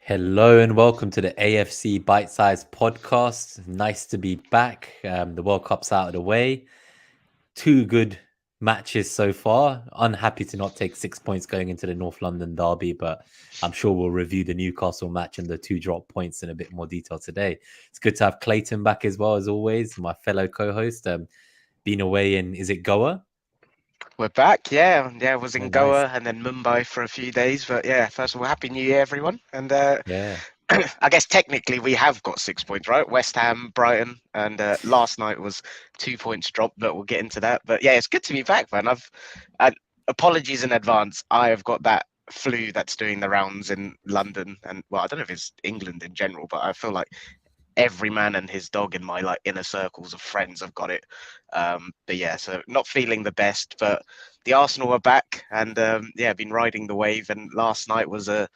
Hello and welcome to the AFC BiteSize Podcast. Nice to be back. The World Cup's out of the way. Two good matches so far. Unhappy to not take 6 points going into the North London derby, but I'm sure we'll review the Newcastle match and the two drop points in a bit more detail today. It's good to have Clayton back as well, as always, my fellow co-host. Been away in, is it Goa? We're back, yeah. I was Oh, in nice. Goa and then Mumbai for a few days. But yeah, first of all, Happy New Year, everyone. And Yeah. I guess technically we have got 6 points, right? West Ham, Brighton, and last night was 2 points dropped, but we'll get into that. But yeah, it's good to be back, man. Apologies in advance. I have got that flu that's doing the rounds in London, and well, I don't know if it's England in general, but I feel like every man and his dog in my inner circles of friends have got it. But yeah, so not feeling the best, but the Arsenal are back and been riding the wave. And last night was the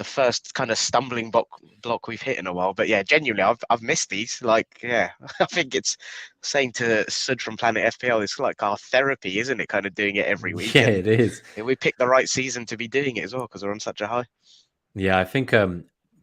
first kind of stumbling block we've hit in a while. But yeah, genuinely, I've missed these. I think it's saying to Sud from Planet FPL, it's like our therapy, isn't it? Kind of doing it every week. Yeah, And it is. we picked the right season to be doing it as well because we're on such a high. Yeah, I think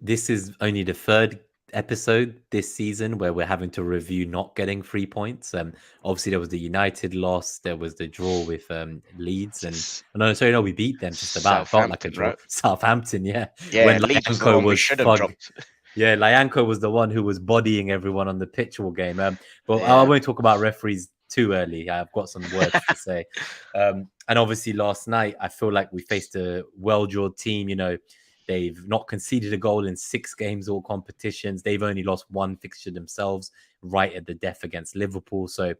this is only the third episode this season where we're having to review not getting 3 points. Obviously there was the United loss, there was the draw with Leeds, and no, we beat them just about. Felt like a Southampton, draw. right? Southampton, yeah. Yeah, When Leeds was the Lyanco one we was should have dropped. yeah, Lyanco was the one who was bodying everyone on the pitch all game. But I Yeah. won't talk about referees too early. I've got some words to say. And obviously last night I feel like we faced a well-drilled team. They've not conceded a goal in 6 games, all competitions. They've only lost one fixture themselves, right at the death against Liverpool. So,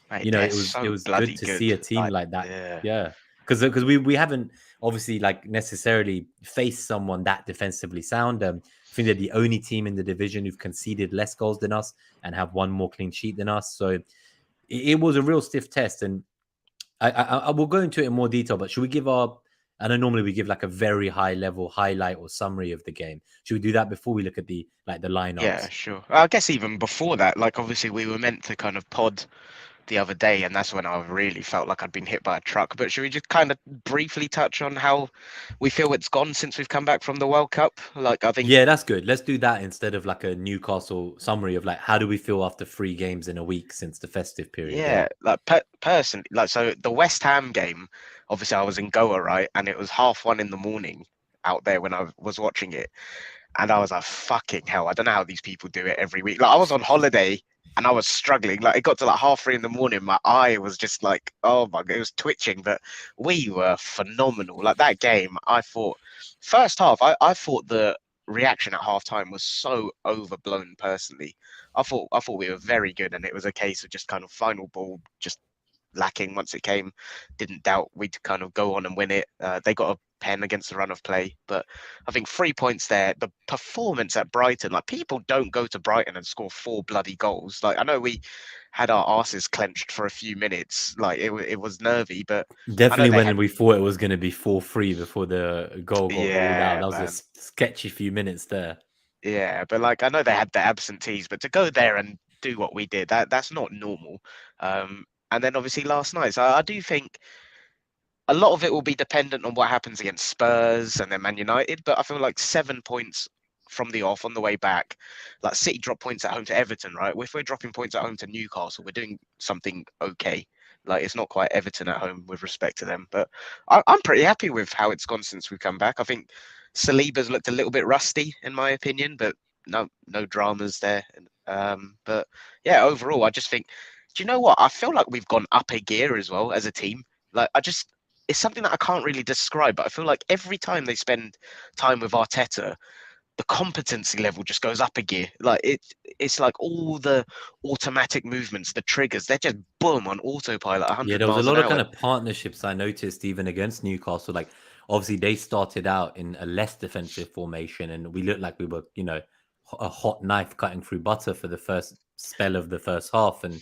Mate, it so was bloody good to see a good. team like that. Yeah. Yeah, because we haven't obviously necessarily faced someone that defensively sound. I think they're the only team in the division who've conceded less goals than us and have one more clean sheet than us. So it was a real stiff test, and I will go into it in more detail. But should we give I know normally we give like a very high level highlight or summary of the game. Should we do that before we look at the lineups? Yeah, sure. I guess even before that, obviously we were meant to kind of pod the other day, and that's when I really felt like I'd been hit by a truck. But should we just kind of briefly touch on how we feel it's gone since we've come back from the World Cup? I think. Yeah, that's good. Let's do that instead of like a Newcastle summary of how do we feel after 3 games in a week since the festive period. Yeah, personally, so the West Ham game, obviously I was in Goa, right, and it was 1:30 in the morning out there when I was watching it. And I was like, fucking hell, I don't know how these people do it every week. I was on holiday and I was struggling. It got to 3:30 in the morning. My eye was just oh my God, it was twitching. But we were phenomenal. That game, I thought, first half, I thought the reaction at halftime was so overblown personally. I thought we were very good. And it was a case of just kind of final ball, just lacking once it came. Didn't doubt we'd kind of go on and win it. They got a pen against the run of play, but I think 3 points there. The performance at Brighton, people don't go to Brighton and score 4 bloody goals. I know we had our asses clenched for a few minutes. It was nervy, but Definitely when we thought it was going to be 4-3 before the goal got ruled out. That was man. a sketchy few minutes there. Yeah, but I know they had the absentees, but to go there and do what we did, that's not normal. And then obviously last night, so I do think a lot of it will be dependent on what happens against Spurs and then Man United. But I feel like 7 points from the off on the way back, City drop points at home to Everton, right? If we're dropping points at home to Newcastle, we're doing something okay. It's not quite Everton at home with respect to them. But I'm pretty happy with how it's gone since we've come back. I think Saliba's looked a little bit rusty, in my opinion, but no dramas there. But yeah, overall, I just think, do you know what? I feel like we've gone up a gear as well as a team. It's something that I can't really describe, but I feel like every time they spend time with Arteta, the competency level just goes up a gear. It's like all the automatic movements, the triggers, they're just boom on autopilot. 100 Yeah, there was a lot miles of an kind hour. of partnerships I noticed even against Newcastle. Obviously they started out in a less defensive formation, and we looked like we were, a hot knife cutting through butter for the first spell of the first half, and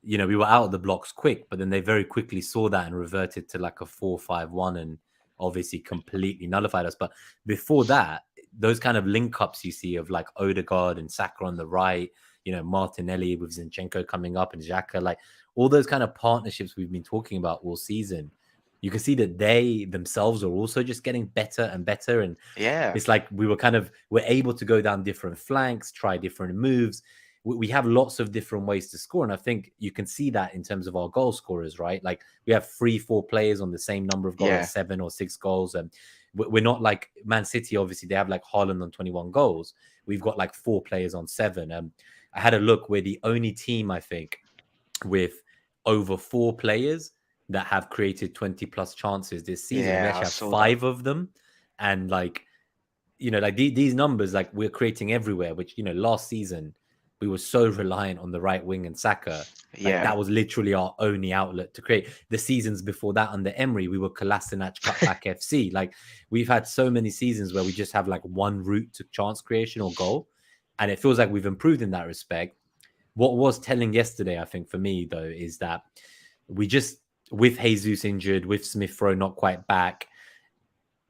we were out of the blocks quick, but then they very quickly saw that and reverted to a 4-5-1 and obviously completely nullified us. But before that, those kind of link ups you see of Odegaard and Saka on the right, Martinelli with Zinchenko coming up and Xhaka, all those kind of partnerships we've been talking about all season. you can see that they themselves are also just getting better and better. And Yeah, it's like we're able to go down different flanks, try different moves. We have lots of different ways to score. And I think you can see that in terms of our goal scorers, right? Like we have 3-4 players on the same number of goals, like yeah, 7 or 6 goals. And we're not like Man City, obviously, they have like Haaland on 21 goals. We've got like 4 players on 7. I had a look. We're the only team, I think, with over 4 players that have created 20 plus chances this season. And we yeah. I actually have saw that. 5 of them. And like, like these numbers, like we're creating everywhere, which, last season we were so reliant on the right wing and Saka. Like Yeah, that was literally our only outlet to create. The seasons before that under Emery, we were Kolasinac cutback FC. Like we've had so many seasons where we just have like one route to chance creation or goal. And it feels like we've improved in that respect. What was telling yesterday, I think, for me, though, is that we just, with Jesus injured, with Smith Rowe not quite back,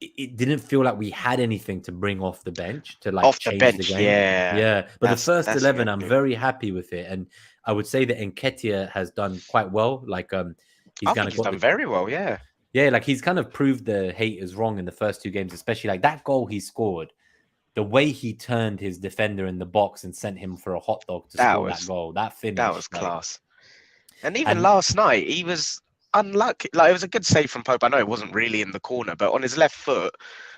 it didn't feel like we had anything to bring off the bench to like off the change the bench. game. Yeah, Yeah. But the first that's 11, I'm exactly. very happy with it. And I would say that Nketiah has done quite well. Like, he's I kind think of he's got done the, very well. Yeah, yeah, like he's kind of proved the haters wrong in the first 2 games, especially like that goal he scored. The way he turned his defender in the box and sent him for a hot dog to that score that was goal, that that finish, was like, class. And even and last night, he was unlucky. Like it was a good save from Pope. I know it wasn't really in the corner, but on his left foot,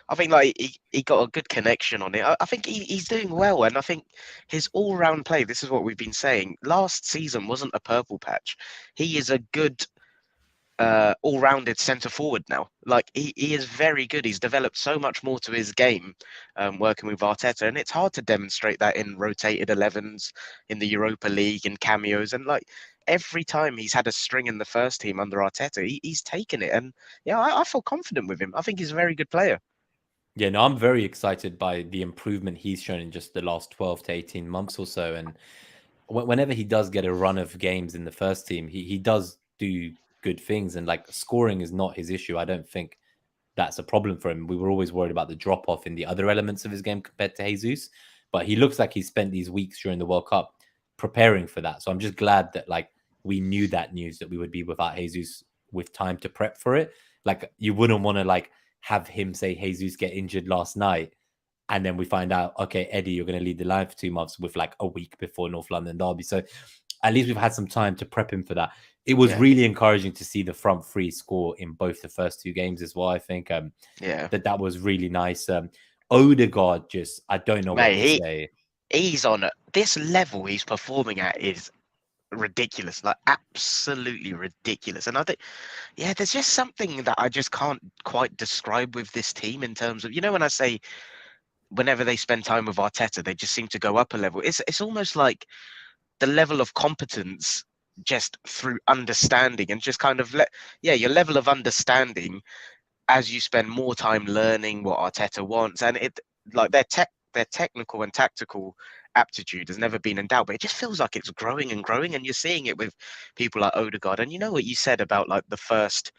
I think like he got a good connection on it. I think he's doing well, and I think his all-round play. This is what we've been saying. Last season wasn't a purple patch. He is a good all-rounded centre forward now. Like he is very good. He's developed so much more to his game, working with Arteta, and it's hard to demonstrate that in rotated 11s in the Europa League and cameos. And like every time he's had a string in the first team under Arteta, he's taken it. And yeah, I feel confident with him. I think he's a very good player. yeah, no, I'm very excited by the improvement he's shown in just the last 12 to 18 months or so. And whenever he does get a run of games in the first team, he does do good things. And like scoring is not his issue. I don't think that's a problem for him. We were always worried about the drop off in the other elements of his game compared to Jesus. But he looks like he spent these weeks during the World Cup preparing for that. So I'm just glad that like we knew that news that we would be without Jesus with time to prep for it. Like you wouldn't want to like have him say Jesus get injured last night and then we find out, okay, Eddie, you're going to lead the line for 2 months with like a week before North London derby. So at least we've had some time to prep him for that. It was Yeah, really encouraging to see the front three score in both the first 2 games as well. I think yeah, that was really nice. Odegaard, just I don't know what mate. to say. He's on this level he's performing at is ridiculous, like absolutely ridiculous. And I think, yeah, there's just something that I just can't quite describe with this team in terms of, when I say whenever they spend time with Arteta, they just seem to go up a level. It's almost like the level of competence just through understanding and just kind of your level of understanding as you spend more time learning what Arteta wants, and it like their technical and tactical aptitude has never been in doubt, but it just feels like it's growing and growing, and you're seeing it with people like Odegaard. And you know what you said about like the first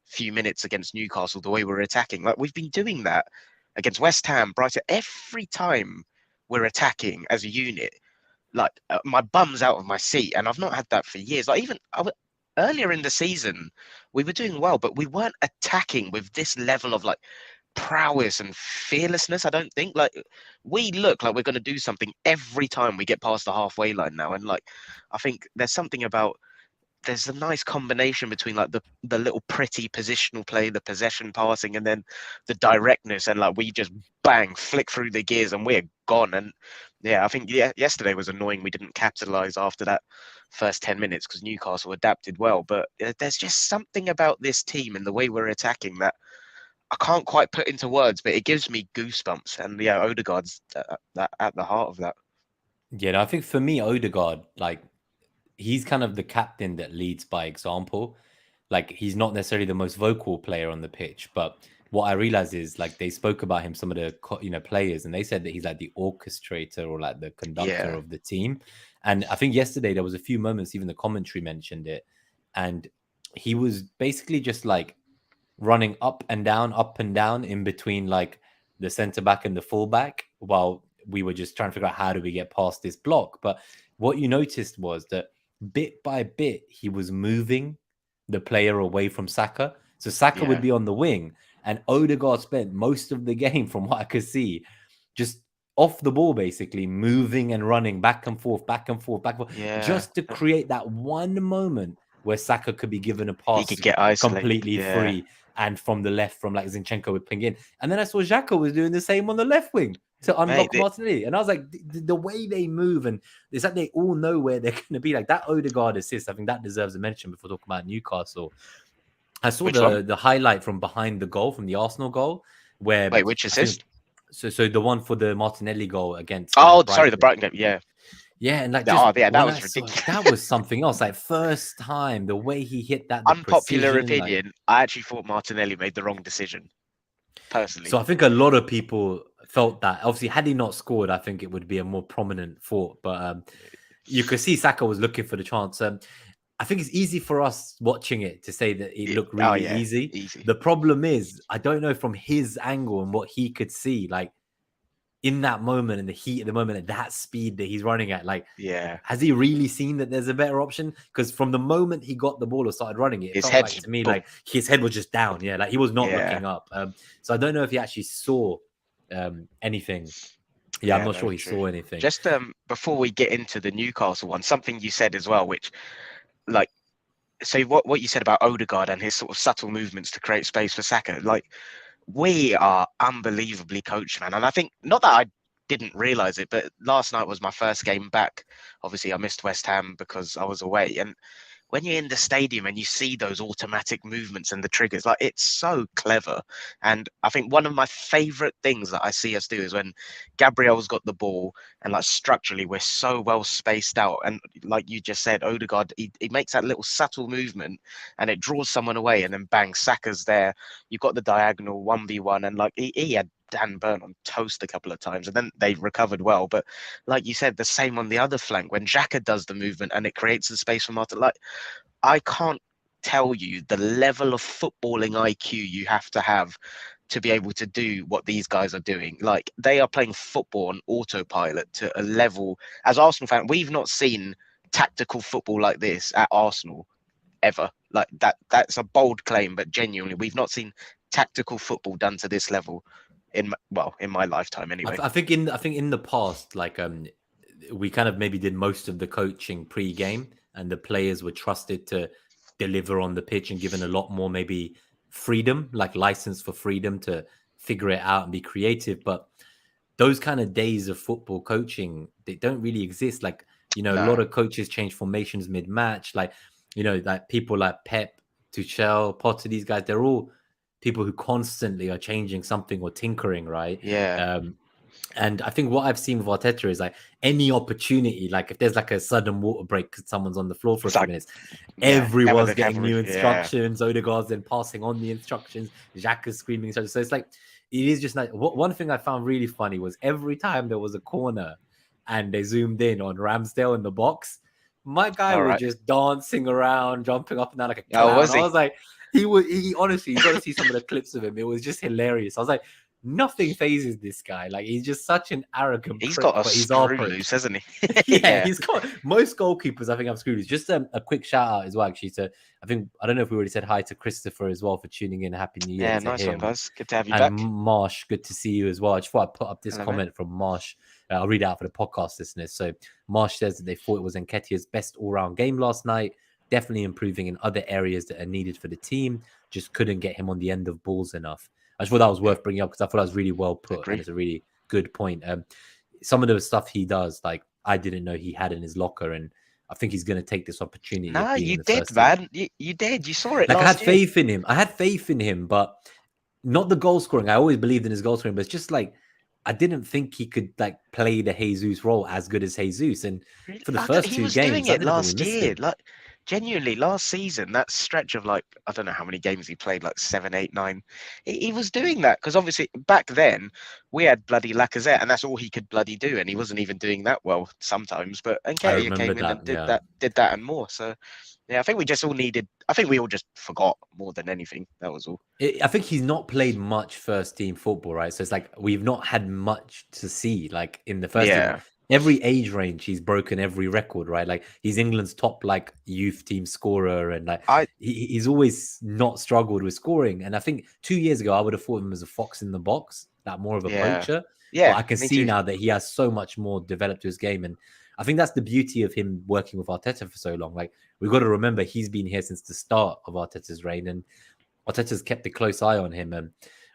few minutes against Newcastle, the way we're attacking, like we've been doing that against West Ham, Brighton, every time we're attacking as a unit. Like my bum's out of my seat, and I've not had that for years. Like even earlier in the season, we were doing well, but we weren't attacking with this level of like prowess and fearlessness. I don't think like we look like we're going to do something every time we get past the halfway line now. And like I think there's something about there's a nice combination between like the little pretty positional play, the possession passing, and then the directness, and like we just bang flick through the gears and we're gone. And yeah, I think yesterday was annoying. We didn't capitalize after that first 10 minutes because Newcastle adapted well. But there's just something about this team and the way we're attacking that I can't quite put into words, but it gives me goosebumps. And yeah, Odegaard's at the heart of that. Yeah, no, I think for me, Odegaard, like he's kind of the captain that leads by example. Like he's not necessarily the most vocal player on the pitch, but what I realized is like they spoke about him, some of the players, and they said that he's like the orchestrator or like the conductor Yeah, of the team. And I think yesterday there was a few moments, even the commentary mentioned it, and he was basically just like running up and down in between like the centre back and the fullback while we were just trying to figure out how do we get past this block. But what you noticed was that bit by bit he was moving the player away from Saka. So Saka would be on the wing, and Odegaard spent most of the game, from what I could see, just off the ball, basically moving and running back and forth, just to create that one moment where Saka could be given a pass, he could get isolated, completely free, and from the left, from like Zinchenko would ping in. And then I saw Xhaka was doing the same on the left wing to unlock Martinelli. And I was like, the way they move, and it's like they all know where they're going to be. Like that Odegaard assist, I think that deserves a mention before talking about Newcastle. I saw the highlight from behind the goal, from the Arsenal goal, where... Wait, which assist? So the one for the Martinelli goal against... sorry, the Brighton game, yeah. Yeah, and like that was ridiculous. That was something else. Like first time, the way he hit that. Unpopular opinion, I actually thought Martinelli made the wrong decision, personally. So I think a lot of people felt that. Obviously, had he not scored, I think it would be a more prominent thought. But you could see Saka was looking for the chance. I think it's easy for us watching it to say that it looked really easy. The problem is, I don't know from his angle and what he could see, like, in that moment, in the heat of the moment, at that speed that he's running at, like, has he really seen that there's a better option? Because from the moment he got the ball or started running it, his head, like, to me, like his head was just down. Yeah, like he was not looking up. So I don't know if he actually saw anything. Yeah, I'm not sure he saw anything. Just before we get into the Newcastle one, something you said as well, which, like, so what you said about Odegaard and his sort of subtle movements to create space for Saka, like, we are unbelievably coached, man. And I think, not that I didn't realize it, but last night was my first game back. Obviously, I missed West Ham because I was away. And when you're in the stadium and you see those automatic movements and the triggers, like, it's so clever. And I think one of my favorite things that I see us do is when Gabriel's got the ball and, like, structurally we're so well spaced out. And like you just said, Odegaard, he makes that little subtle movement and it draws someone away, and then bang, Saka's there. You've got the diagonal 1v1, and like he had Dan Burn on toast a couple of times, and then they recovered well. But like you said, the same on the other flank when Xhaka does the movement and it creates the space for Martin. Like, I can't tell you the level of footballing IQ you have to be able to do what these guys are doing. Like, they are playing football on autopilot to a level. As Arsenal fan, we've not seen tactical football like this at Arsenal ever. Like, that's a bold claim, but genuinely, we've not seen tactical football done to this level in my lifetime anyway. I think in the past, like, we kind of maybe did most of the coaching pre-game, and the players were trusted to deliver on the pitch and given a lot more maybe freedom, like license for freedom to figure it out and be creative. But those kind of days of football coaching, they don't really exist. Like, a lot of coaches change formations mid-match. Like, like people like Pep, Tuchel, Potter, these guys, they're all people who constantly are changing something or tinkering, right? Yeah. And I think what I've seen with Arteta is, like, any opportunity, like if there's like a sudden water break because someone's on the floor for a few minutes, everyone's getting new instructions. Odegaard's then passing on the instructions. Xhaka's screaming. So it's like, it is just like, one thing I found really funny was every time there was a corner and they zoomed in on Ramsdale in the box, my guy was just dancing around, jumping up and down like a clown. I was like, he honestly, you got to see some of the clips of him. It was just hilarious. I was like, nothing phases this guy. Like, he's just such an arrogant He's prick, got a screw loose, hasn't he? Yeah, he's got most goalkeepers, I think, have screw loose. Just a quick shout out as well, actually. So I don't know if we already said hi to Christopher as well for tuning in. Happy New Year. Yeah, to nice him. one, guys. Good to have you and back. Marsh, good to see you as well. I just thought I'd put up this comment from Marsh. I'll read it out for the podcast listeners. So Marsh says that they thought it was Nketiah's best all-round game last night. Definitely improving in other areas that are needed for the team. Just couldn't get him on the end of balls enough. I just thought that was worth bringing up because I thought that was really well put. And it's a really good point. Some of the stuff he does, like, I didn't know he had in his locker, and I think he's going to take this opportunity. No, you did, man. You did. You saw it. Like, I had faith in him. I had faith in him, but not the goal scoring. I always believed in his goal scoring, but it's just like, I didn't think he could, like, play the Jesus role as good as Jesus. And for the first 2 games, he was doing it last year. Like, genuinely, last season, that stretch of, like, I don't know how many games he played, like 7, 8, 9. He was doing that because obviously back then we had bloody Lacazette, and that's all he could bloody do, and he wasn't even doing that well sometimes. But Nketiah came in and did that and more. So yeah, I think we all just forgot more than anything. That was all. I think he's not played much first team football, right? So it's like we've not had much to see, like, in the first team. every age range he's broken every record, right? Like he's England's top like youth team scorer, and like I he's always not struggled with scoring. And I think 2 years ago I would have thought of him as a fox in the box, like more of a yeah, poacher. But yeah, I can me see too. now that he has so much more developed to his game, and I think that's the beauty of him working with Arteta for so long. Like we've got to remember he's been here since the start of Arteta's reign, and Arteta's kept a close eye on him. And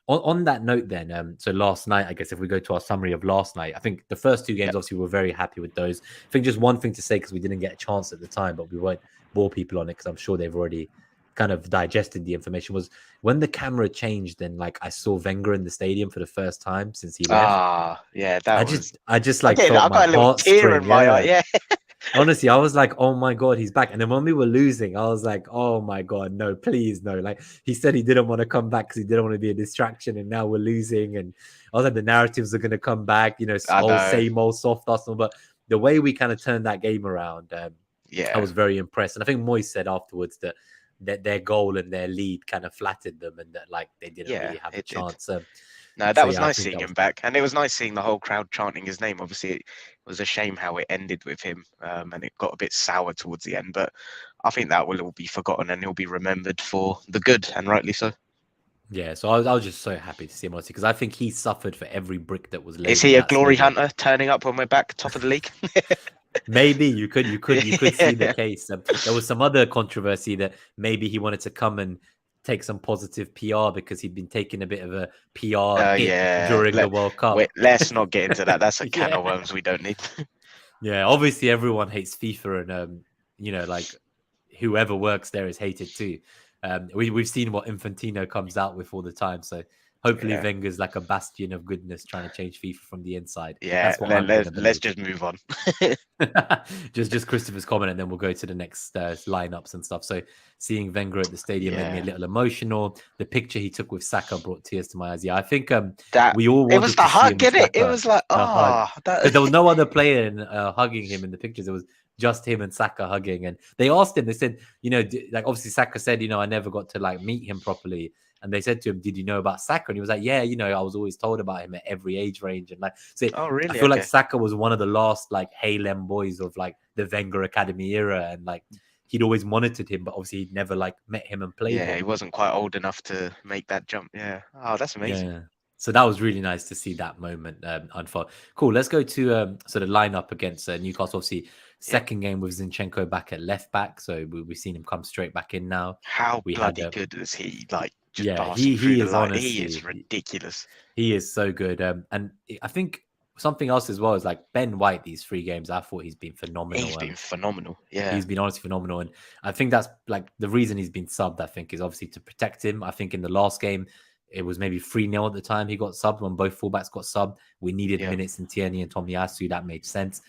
on that note, then, so last night, I guess if we go to our summary of last night, I think the first two Yeah. games, obviously, we're very happy with those. I think just one thing to say, because we didn't get a chance at the time, but we won't bore people on it because I'm sure they've already kind of digested the information, was when the camera changed and like I saw Wenger in the stadium for the first time since he left. Yeah, that was. I just I like get. felt I my got a little tear in heartstring. my eye. Yeah. Yeah. Honestly, I was like, oh my God, he's back. And then when we were losing, I was like, oh my God, no, please, no. Like he said he didn't want to come back because he didn't want to be a distraction. And now we're losing. And I was like, the narratives are going to come back, I know. same old soft Arsenal. But the way we kind of turned that game around, I Yeah, was very impressed. And I think Moyes said afterwards that their goal and their lead kind of flattered them and that like they didn't yeah, really have a it did. chance. No, that So was yeah, I nice think seeing that him was back, and it was nice seeing the whole crowd chanting his name. Obviously, it was a shame how it ended with him, and it got a bit sour towards the end. But I think that will all be forgotten, and he'll be remembered for the good, and rightly so. yeah. So I was just so happy to see him, honestly, because I think he suffered for every brick that was Is laid in he a that glory stadium. hunter turning up when we're back top of the league? Maybe you could see the Yeah. case. There was some other controversy that maybe he wanted to come and take some positive PR because he'd been taking a bit of a PR hit Yeah. during the World Wait, Cup. let's not get into that. That's a can Yeah, of worms we don't need. yeah. Obviously, everyone hates FIFA, and like whoever works there is hated too. We've seen what Infantino comes out with all the time, so hopefully Yeah. Wenger's like a bastion of goodness trying to change FIFA from the inside. Yeah. That's what I'm going to Let's believe. just move on. just Christopher's comment, and then we'll go to the next lineups and stuff. So seeing Wenger at the stadium made me a Yeah. little emotional. The picture he took with Saka brought tears to my eyes. Yeah, I think That we all it was wanted the to see hug, him and innit? It Saka was like, the hug, that because there was no other player hugging him in the pictures. It was just him and Saka hugging. And they asked him, they said, like obviously Saka said, I never got to like meet him properly. And they said to him, "Did you know about Saka?" And he was like, "Yeah, I was always told about him at every age range." And like, so Oh, I really? feel like Okay. Saka was one of the last like Halem boys of like the Wenger Academy era, and like he'd always monitored him, but obviously he'd never like met him and played Yeah, he him. wasn't quite old enough to make that jump. Yeah. Oh, that's amazing. Yeah. So that was really nice to see that moment unfold. Cool. Let's go to so the lineup against Newcastle. Obviously, Yeah. second game with Zinchenko back at left back, so we've seen him come straight back in now. How We had bloody good is he? Like just yeah, passing through he the is line. He honestly is ridiculous. he is so good. And I think something else as well is like Ben White. These 3 games, I thought he's been phenomenal. He's been phenomenal. Yeah. He's been honestly phenomenal, and I think that's like the reason he's been subbed. I think is obviously to protect him. I think in the last game it was maybe 3-0 at the time he got subbed when both fullbacks got subbed. We needed Yeah. minutes in Tierney and Tomiyasu. That made sense.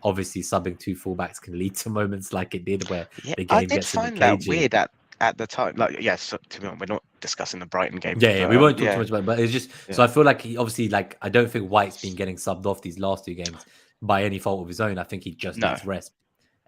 Obviously, subbing 2 fullbacks can lead to moments like it did where Yeah. the I game did gets a bit find that cagey. weird at the time. Like, yes, to be honest, we're not discussing the Brighton game. Yeah, But, we won't talk too yeah. much about it, but it's just Yeah. so I feel like he obviously like I don't think White's been getting subbed off these last 2 games by any fault of his own. I think he just No. needs rest.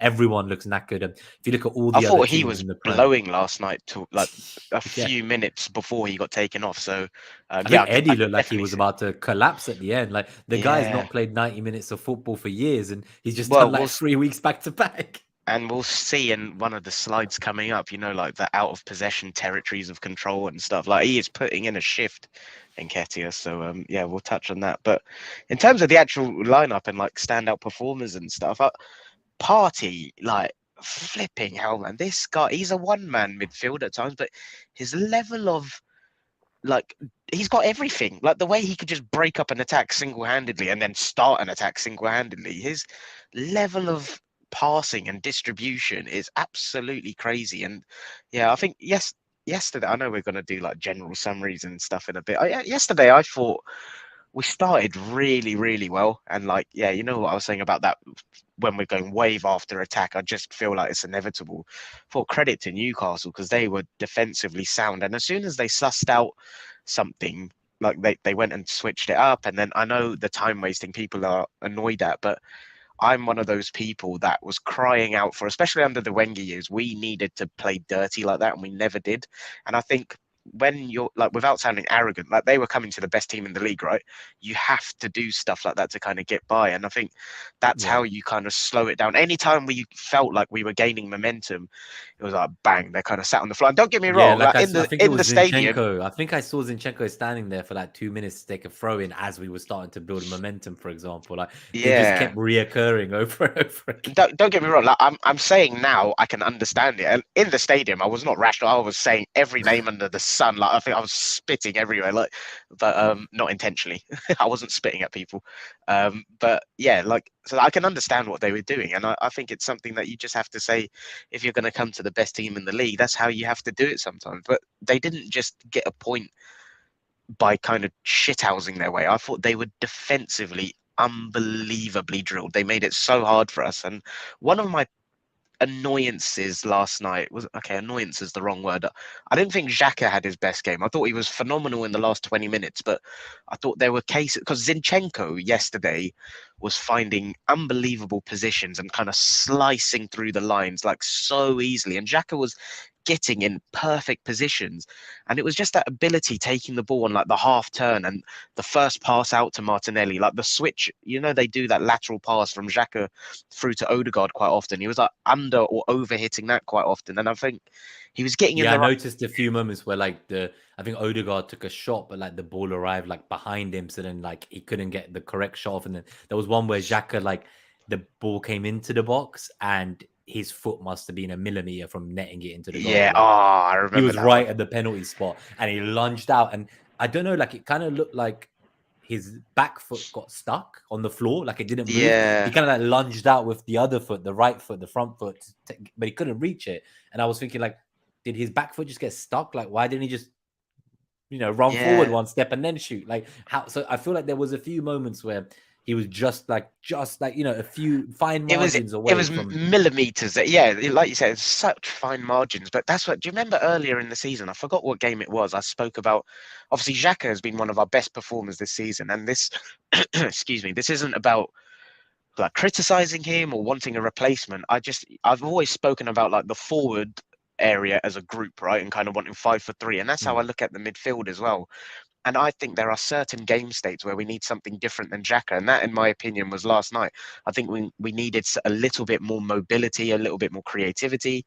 Everyone looks knackered. And if you look at all I the other thought he teams was in the Prem, blowing last night to like a yeah, few minutes before he got taken off. So I yeah, think Eddie I can looked like he definitely was see. about to collapse at the end. Like the guy's Yeah. not played 90 minutes of football for years, and he's just Well, done like 3 weeks back to back. and we'll see in one of the slides coming up, like the out of possession territories of control and stuff. Like he is putting in a shift in Ketia. So yeah, we'll touch on that. But in terms of the actual lineup and like standout performers and stuff, Party, like flipping hell, man. This guy, he's a one-man midfield at times, but his level of like he's got everything. Like the way he could just break up an attack single-handedly and then start an attack single-handedly. His level of passing and distribution is absolutely crazy. And yeah, I think yesterday, I know we're gonna do like general summaries and stuff in a bit. Yesterday, I thought we started really, really well, and like yeah, you know what I was saying about that when we're going wave after attack, I just feel like it's inevitable. For credit to Newcastle because they were defensively sound, and as soon as they sussed out something, like they went and switched it up. And then I know the time wasting people are annoyed at, but I'm one of those people that was crying out for, especially under the Wenger years, we needed to play dirty like that, and we never did. And I think when you're like, without sounding arrogant, like they were coming to the best team in the league, right? You have to do stuff like that to kind of get by. And I think that's how you kind of slow it down. Anytime we felt like we were gaining momentum, it was like bang, they kind of sat on the floor. And don't get me Yeah, wrong, like like I in the think it was stadium. Zinchenko. I think I saw Zinchenko standing there for like 2 minutes to take a throw in as we were starting to build momentum, for example. Like it just Yeah. kept reoccurring over and over again. Don't get me wrong. Like I'm saying now, I can understand it. And in the stadium, I was not rational. I was saying every name under the sun. Like I think I was spitting everywhere. Like, but not intentionally. I wasn't spitting at people. But yeah, like so I can understand what they were doing, and I think it's something that you just have to say if you're going to come to the best team in the league. That's how you have to do it sometimes. But they didn't just get a point by kind of shithousing their way. I thought they were defensively unbelievably drilled. They made it so hard for us. And one of my annoyances last night was annoyance is the wrong word. I didn't think Xhaka had his best game. I thought he was phenomenal in the last 20 minutes, but I thought there were cases because Zinchenko yesterday was finding unbelievable positions and kind of slicing through the lines like so easily. And Xhaka was getting in perfect positions, and it was just that ability taking the ball on like the half turn and the first pass out to Martinelli, like the switch, they do that lateral pass from Xhaka through to Odegaard quite often. He was like under or over hitting that quite often, and I think he was getting in Yeah, the I right. noticed a few moments where like I think Odegaard took a shot, but like the ball arrived like behind him, so then like he couldn't get the correct shot off. And then there was one where Xhaka, like the ball came into the box and his foot must have been a millimeter from netting it into the goal. Yeah, Like I remember he was that right one. at the penalty spot and he lunged out. And I don't know, like it kind of looked like his back foot got stuck on the floor, like it didn't move. Yeah, He kind of like lunged out with the other foot, the right foot, the front foot, but he couldn't reach it. And I was thinking, like, did his back foot just get stuck? Like, why didn't he just, run forward yeah. one step and then shoot? Like, how? So I feel like there was a few moments where he was just like, a few fine margins It away was from. millimeters. Yeah, like you said, it's such fine margins. But that's what. Do you remember earlier in the season? I forgot what game it was. I spoke about. Obviously, Xhaka has been one of our best performers this season, and this, excuse me, this isn't about like criticizing him or wanting a replacement. I've always spoken about like the forward area as a group, right, and kind of wanting 5 for 3, and that's how I look at the midfield as well. And I think there are certain game states where we need something different than Xhaka. And that, in my opinion, was last night. I think we needed a little bit more mobility, a little bit more creativity.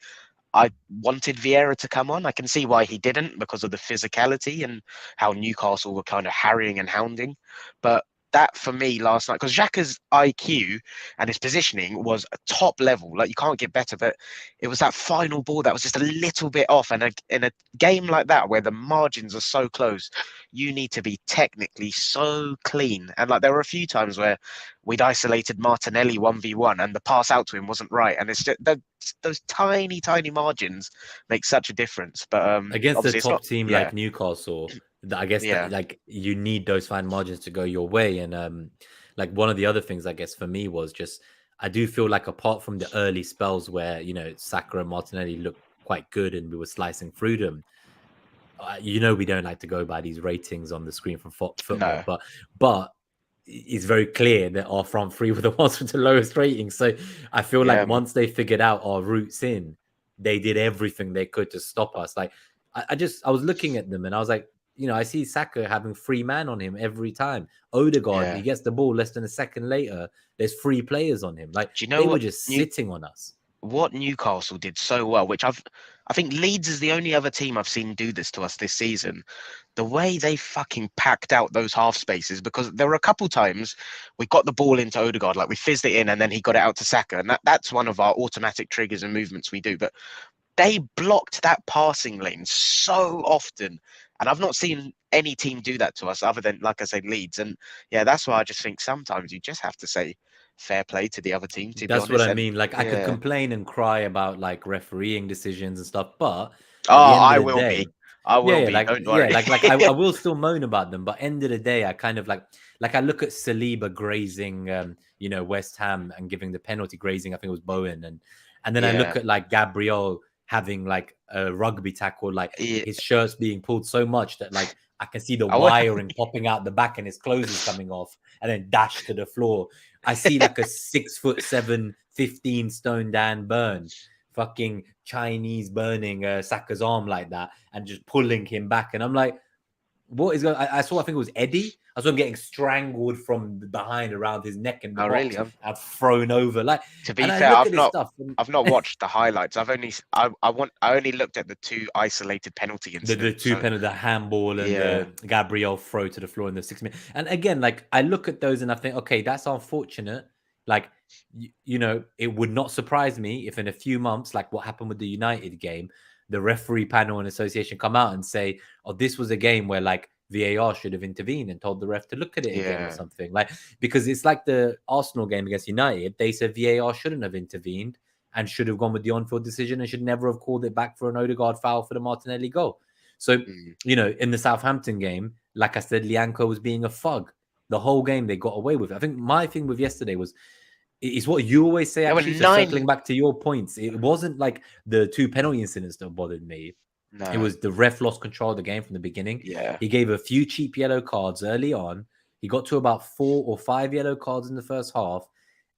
I wanted Vieira to come on. I can see why he didn't because of the physicality and how Newcastle were kind of harrying and hounding. But that for me last night, because Xhaka's IQ and his positioning was a top level, like you can't get better. But it was that final ball that was just a little bit off. And in a game like that where the margins are so close, you need to be technically so clean. And like there were a few times where we'd isolated Martinelli 1v1 and the pass out to him wasn't right. And it's just those tiny, tiny margins make such a difference. But Against the obviously it's top not. team Yeah, like Newcastle, I guess yeah, that like you need those fine margins to go your way. And like one of the other things I guess for me was just I do feel like apart from the early spells where Saka and Martinelli looked quite good and we were slicing through them, we don't like to go by these ratings on the screen from football, no, but it's very clear that our front three were the ones with the lowest ratings. So I feel yeah, like once they figured out our routes in, they did everything they could to stop us. Like I was looking at them and I was like, I see Saka having 3 man on him every time. Odegaard, he yeah. gets the ball less than a second later. There's 3 players on him. Like Do you know they were what? just sitting on us. What Newcastle did so well, which I think Leeds is the only other team I've seen do this to us this season. The way they fucking packed out those half spaces, because there were a couple times we got the ball into Odegaard, like we fizzed it in and then he got it out to Saka. And that's one of our automatic triggers and movements we do. But they blocked that passing lane so often. And I've not seen any team do that to us other than, like I said, Leeds. And yeah, that's why I just think sometimes you just have to say fair play to the other team, to be That's what honest. I And mean. Like I could yeah. complain and cry about like refereeing decisions and stuff, but Oh, at the end of I the will day, be. I will be. Don't worry. I will still moan about them, but end of the day, I kind of like I look at Saliba grazing, West Ham and giving the penalty grazing. I think it was Bowen, and then I Yeah. look at like Gabriel having like a rugby tackle, like Yeah. his shirt's being pulled so much that like I can see the I will. wiring popping out the back and his clothes is coming off, and then dash to the floor. I see like a 6'7", 15 stone Dan Burn fucking Chinese burning Saka's arm like that and just pulling him back. And I'm like, what is going? I saw, I think it was Eddie. I saw him getting strangled from behind around his neck in the Oh, box really? and thrown over. Like, To be and I fair, look at this stuff. I've not watched the highlights. I only looked at the 2 isolated penalty incidents. The two penalty, the handball and the Gabriel throw to the floor in the 6 minutes. And again, like I look at those and I think, okay, that's unfortunate. Like, you know, it would not surprise me if in a few months, like what happened with the United game, the referee panel and association come out and say, oh, this was a game where like VAR should have intervened and told the ref to look at it again or something. Like, because it's like the Arsenal game against United, they said VAR shouldn't have intervened and should have gone with the on-field decision and should never have called it back for an Odegaard foul for the Martinelli goal. So, you know, in the Southampton game, like I said, Lianco was being a thug. The whole game they got away with it. I think my thing with yesterday was, it's what you always say, actually, so circling back to your points. It wasn't like the 2 penalty incidents that bothered me. No. It was the ref lost control of the game from the beginning. Yeah. He gave a few cheap yellow cards early on. He got to about 4 or 5 yellow cards in the first half.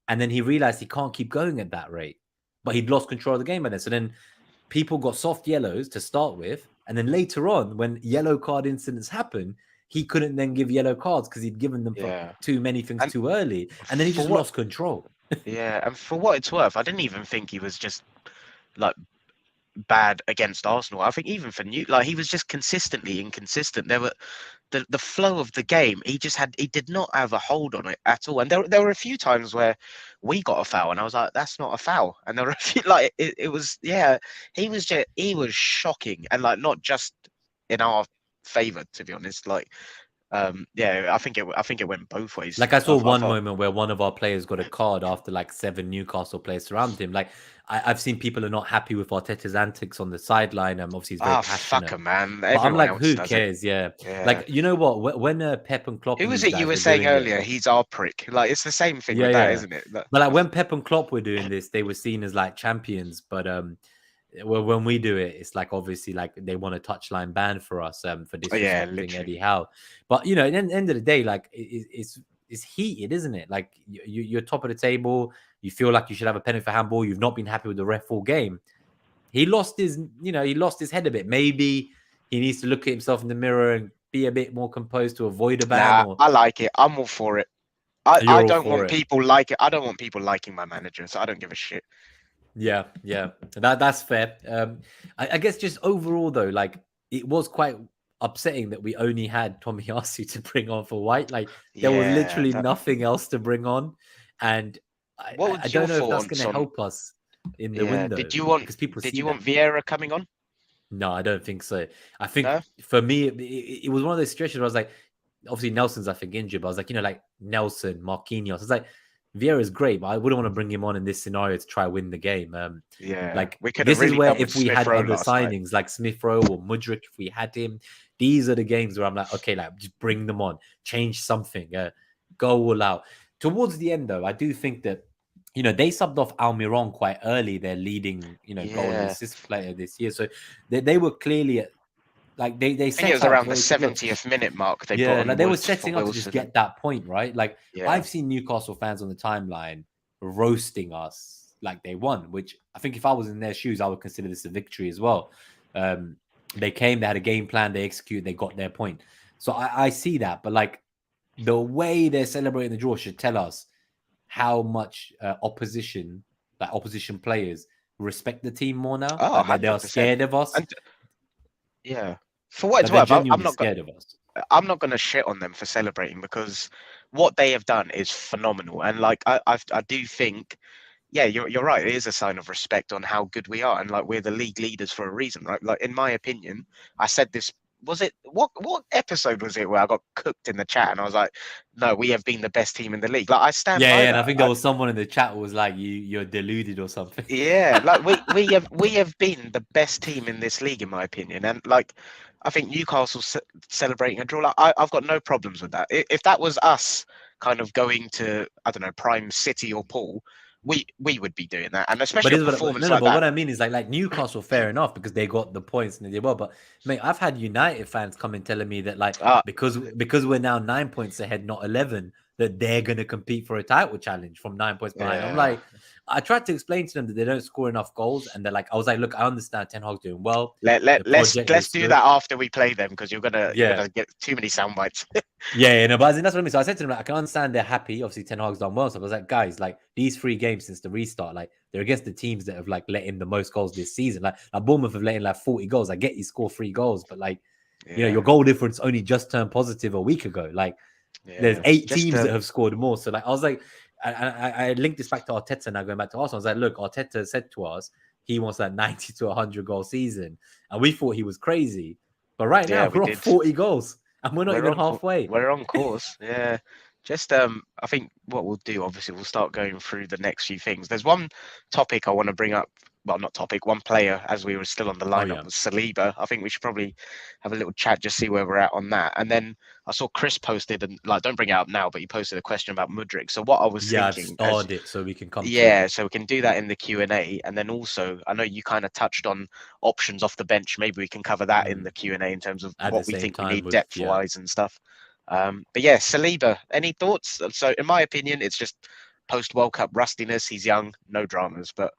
And then he realized he can't keep going at that rate. But he'd lost control of the game by then. So then people got soft yellows to start with. And then later on, when yellow card incidents happen, he couldn't then give yellow cards because he'd given them too many things too early. And then he just lost control. Yeah, and for what it's worth, I didn't even think he was just like bad against Arsenal. I think even for he was just consistently inconsistent. There were the flow of the game. He did not have a hold on it at all. And there were a few times where we got a foul, and I was like, that's not a foul. And there were a few it was he was shocking, and like not just in our favor, to be honest. Like. I think it went both ways. Like I saw one moment where one of our players got a card after like 7 Newcastle players surrounded him. Like I've seen people are not happy with Arteta's antics on the sideline. Obviously he's very passionate. Fuck him, man. But I'm like, who cares? Yeah. Like, you know what? When Pep and Klopp, who was it you were saying earlier? He's our prick. Like it's the same thing with that, isn't it? But like when Pep and Klopp were doing this, they were seen as like champions. But well, when we do it, it's like obviously like they want a touchline ban for us for disrespecting Eddie Howe. But you know, at the end of the day, like it's heated, isn't it? Like you're top of the table. You feel like you should have a penalty for handball. You've not been happy with the ref all game. He lost his head a bit. Maybe he needs to look at himself in the mirror and be a bit more composed to avoid a ban. I like it. I'm all for it. I don't want people I don't want people liking my manager, so I don't give a shit. Yeah, that's fair. I guess just overall though, like it was quite upsetting that we only had Tomiyasu to bring on for White. Like there was literally nothing else to bring on, and I don't know if that's going to help us in the window. Did you want Vieira coming on? No, I don't think so. I think for me, it was one of those situations where I was like, obviously Nelson's I think injured, but I was like, like Nelson, Marquinhos. It's like Vieira is great, but I wouldn't want to bring him on in this scenario to try win the game. Like this is where if we had other signings like Smith Rowe or Mudryk, if we had him, these are the games where I'm like, okay, like just bring them on, change something, go all out. Towards the end, though, I do think that they subbed off Almiron quite early. Their leading, goal and assist player this year, so they were clearly at. Like they I think it was around the 70th minute mark. They were setting up to just get that point, right? Like I've seen Newcastle fans on the timeline roasting us like they won, which I think if I was in their shoes, I would consider this a victory as well. They came, they had a game plan, they executed, they got their point. So I see that, but like the way they're celebrating the draw should tell us how much opposition players respect the team more now. Like they are scared of us. For what it's worth, I'm not scared of us. I'm not going to shit on them for celebrating because what they have done is phenomenal. And like I do think, you're right. It is a sign of respect on how good we are, and like we're the league leaders for a reason, right? Like in my opinion, I said this. Was it what episode was it where I got cooked in the chat and I was like, no, we have been the best team in the league. Like I stand by that. And I think there was someone in the chat who was like, you're deluded or something. Yeah, like we have been the best team in this league in my opinion, and like I think Newcastle celebrating a draw. Like I've got no problems with that. If that was us kind of going to Prime City or Pool, we would be doing that, and especially a performance like that. But what I mean is like Newcastle, fair enough, because they got the points and they did well. But mate, I've had United fans come and telling me that like because we're now 9 points ahead, not 11, that they're going to compete for a title challenge from 9 points behind. I'm like, I tried to explain to them that they don't score enough goals, and they're like, I was like, look, I understand Ten Hag's doing well. Let's do that after we play them, because you're gonna get too many sound bites. No, but that's what I mean. So I said to them, like, I can understand they're happy. Obviously, Ten Hag's done well. So I was like, guys, like these 3 games since the restart, like they're against the teams that have like let in the most goals this season. Like Bournemouth have let in like 40 goals. I get you score 3 goals, but like your goal difference only just turned positive a week ago. Like there's 8 teams that have scored more. So like I was like, I linked this back to Arteta now, going back to Arsenal. I was like, look, Arteta said to us he wants that 90 to 100 goal season, and we thought he was crazy. But right now we're on 40 goals. And we're not even halfway. We're on course. Yeah. I think what we'll do, obviously, we'll start going through the next few things. There's one topic I want to bring up. Well, not topic, one player, as we were still on the lineup, was Saliba. I think we should probably have a little chat, just see where we're at on that. And then I saw Chris posted, and like, don't bring it up now, but he posted a question about Mudryk. So what I was thinking, I've started it so we can come. So we can do that in the Q&A. And then also, I know you kind of touched on options off the bench. Maybe we can cover that in the Q&A in terms of what we think we need depth-wise and stuff. But yeah, Saliba, any thoughts? So in my opinion, it's just post-World Cup rustiness. He's young, no dramas, but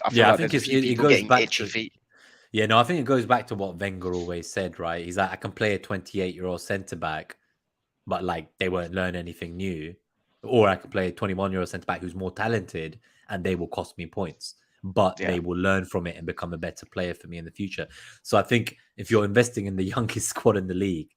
I think it goes back to feet. I think it goes back to what Wenger always said, right? He's like, I can play a 28-year-old centre-back, but like they won't learn anything new. Or I could play a 21-year-old centre-back who's more talented and they will cost me points, but they will learn from it and become a better player for me in the future. So I think if you're investing in the youngest squad in the league,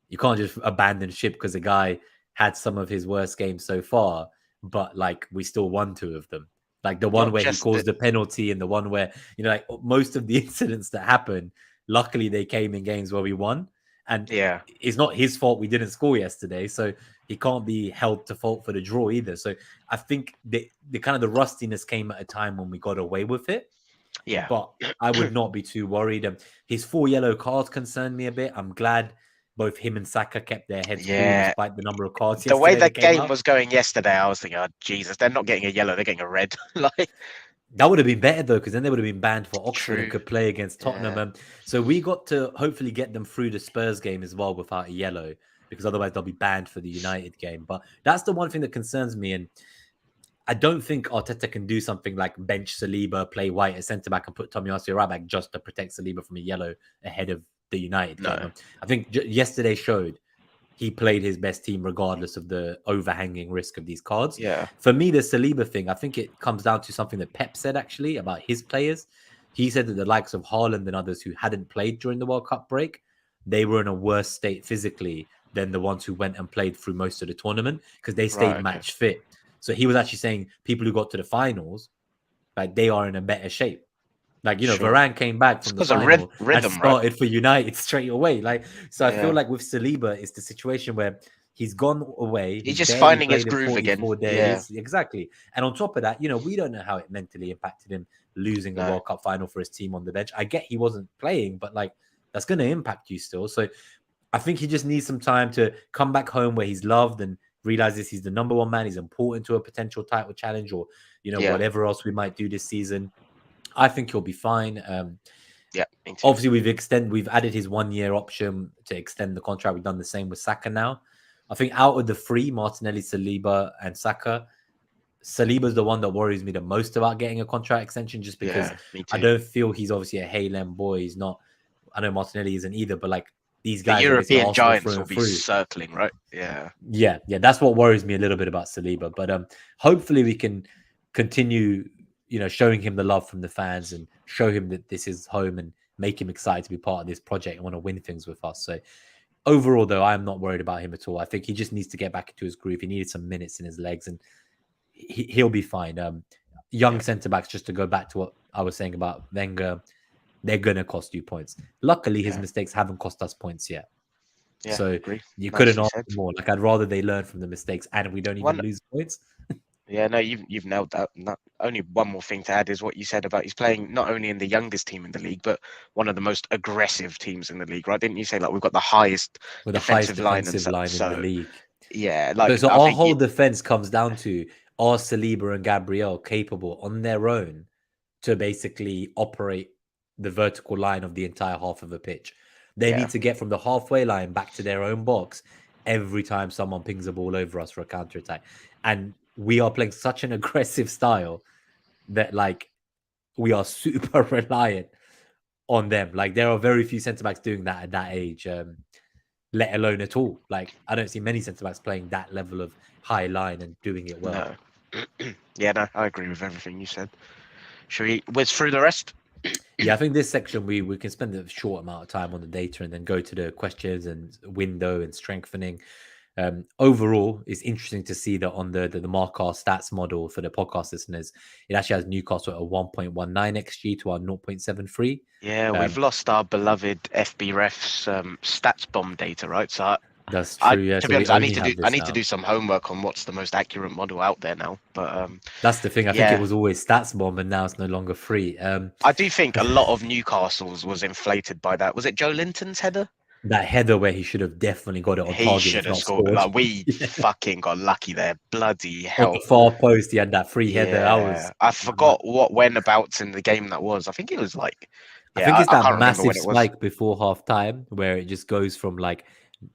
you can't just abandon ship because the guy had some of his worst games so far, but like we still won 2 of them. Like the one where he caused the penalty and the one where, like most of the incidents that happened, luckily they came in games where we won. And it's not his fault we didn't score yesterday. So he can't be held to fault for the draw either. So I think the kind of the rustiness came at a time when we got away with it. Yeah. But I would not be too worried. His 4 yellow cards concerned me a bit. I'm glad both him and Saka kept their heads cool despite the number of cards. The way the game was going yesterday, I was thinking, oh, Jesus, they're not getting a yellow, they're getting a red. Like that would have been better, though, because then they would have been banned for Oxford and could play against Tottenham. So we got to hopefully get them through the Spurs game as well without a yellow, because otherwise they'll be banned for the United game. But that's the one thing that concerns me. And I don't think Arteta can do something like bench Saliba, play White at centre-back and put Tomiyasu right back just to protect Saliba from a yellow ahead of the United game. I think yesterday showed he played his best team regardless of the overhanging risk of these cards. For me, the Saliba thing, I think it comes down to something that Pep said actually about his players. He said that the likes of Haaland and others who hadn't played during the World Cup break, they were in a worse state physically than the ones who went and played through most of the tournament because they stayed match fit. So he was actually saying people who got to the finals, like they are in a better shape. Like, Varane came back from the final and started for United straight away. Like, so I feel like with Saliba, it's the situation where he's gone away. He's just finding his groove again. Days. Yeah, exactly. And on top of that, we don't know how it mentally impacted him losing the World Cup final for his team on the bench. I get he wasn't playing, but like that's going to impact you still. So I think he just needs some time to come back home where he's loved and realizes he's the number 1 man. He's important to a potential title challenge or, whatever else we might do this season. I think he'll be fine. Obviously, we've added his 1-year option to extend the contract. We've done the same with Saka now. I think out of the 3, Martinelli, Saliba, and Saka, Saliba's the one that worries me the most about getting a contract extension, just because I don't feel he's obviously a Haylem boy. He's not. I know Martinelli isn't either, but like these guys, the European giants will be circling, right? Yeah. That's what worries me a little bit about Saliba. But hopefully we can continue, showing him the love from the fans and show him that this is home and make him excited to be part of this project and want to win things with us. So overall, though, I'm not worried about him at all. I think he just needs to get back into his groove. He needed some minutes in his legs and he'll be fine. Young centre-backs, just to go back to what I was saying about Wenger, they're going to cost you points. Luckily, his mistakes haven't cost us points yet. So you couldn't ask more. Like, I'd rather they learn from the mistakes and we don't even lose points. Yeah, no, you've nailed that. Only one more thing to add is what you said about he's playing not only in the youngest team in the league, but one of the most aggressive teams in the league, right? Didn't you say like we've got the highest defensive line in the league? Yeah, so our whole defense comes down to, are Saliba and Gabriel capable on their own to basically operate the vertical line of the entire half of the pitch? They need to get from the halfway line back to their own box every time someone pings a ball over us for a counter attack. And we are playing such an aggressive style that like we are super reliant on them. Like there are very few centre backs doing that at that age, let alone at all. Like I don't see many centre backs playing that level of high line and doing it well. No. Yeah, no, I agree with everything you said. Should we whiz through the rest? Yeah, I think this section we can spend a short amount of time on the data and then go to the questions and window and strengthening. Overall, it's interesting to see that on the Markar stats model for the podcast listeners, it actually has Newcastle at a 1.19 xG to our 0.73. Yeah, we've lost our beloved FB refs stats bomb data, right? So that's true. Yeah, to be honest, I need to do some homework on what's the most accurate model out there now. But that's the thing. I think it was always stats bomb, and now it's no longer free. I do think a lot of Newcastle's was inflated by that. Was it Joe Linton's header? That header where he should have definitely got it on target. He should have scored. Like we fucking got lucky there. Bloody hell! On the far post, he had that free header. I forgot what whenabouts in the game that was. I think it was like. I think it's that massive spike before half time where it just goes from like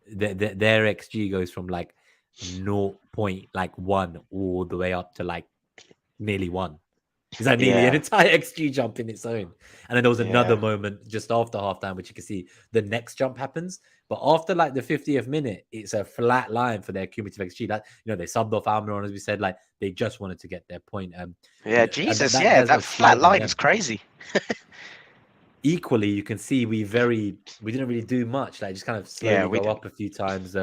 their XG goes from like 0.1 all the way up to like nearly 1. Is that nearly an entire XG jump in its own? And then there was another moment just after halftime, which you can see the next jump happens. But after like the 50th minute, it's a flat line for their cumulative XG. That they subbed off Almiron, as we said, like they just wanted to get their point. Jesus, that flat line is crazy. Equally, you can see we didn't really do much. Like just kind of slowly go up a few times.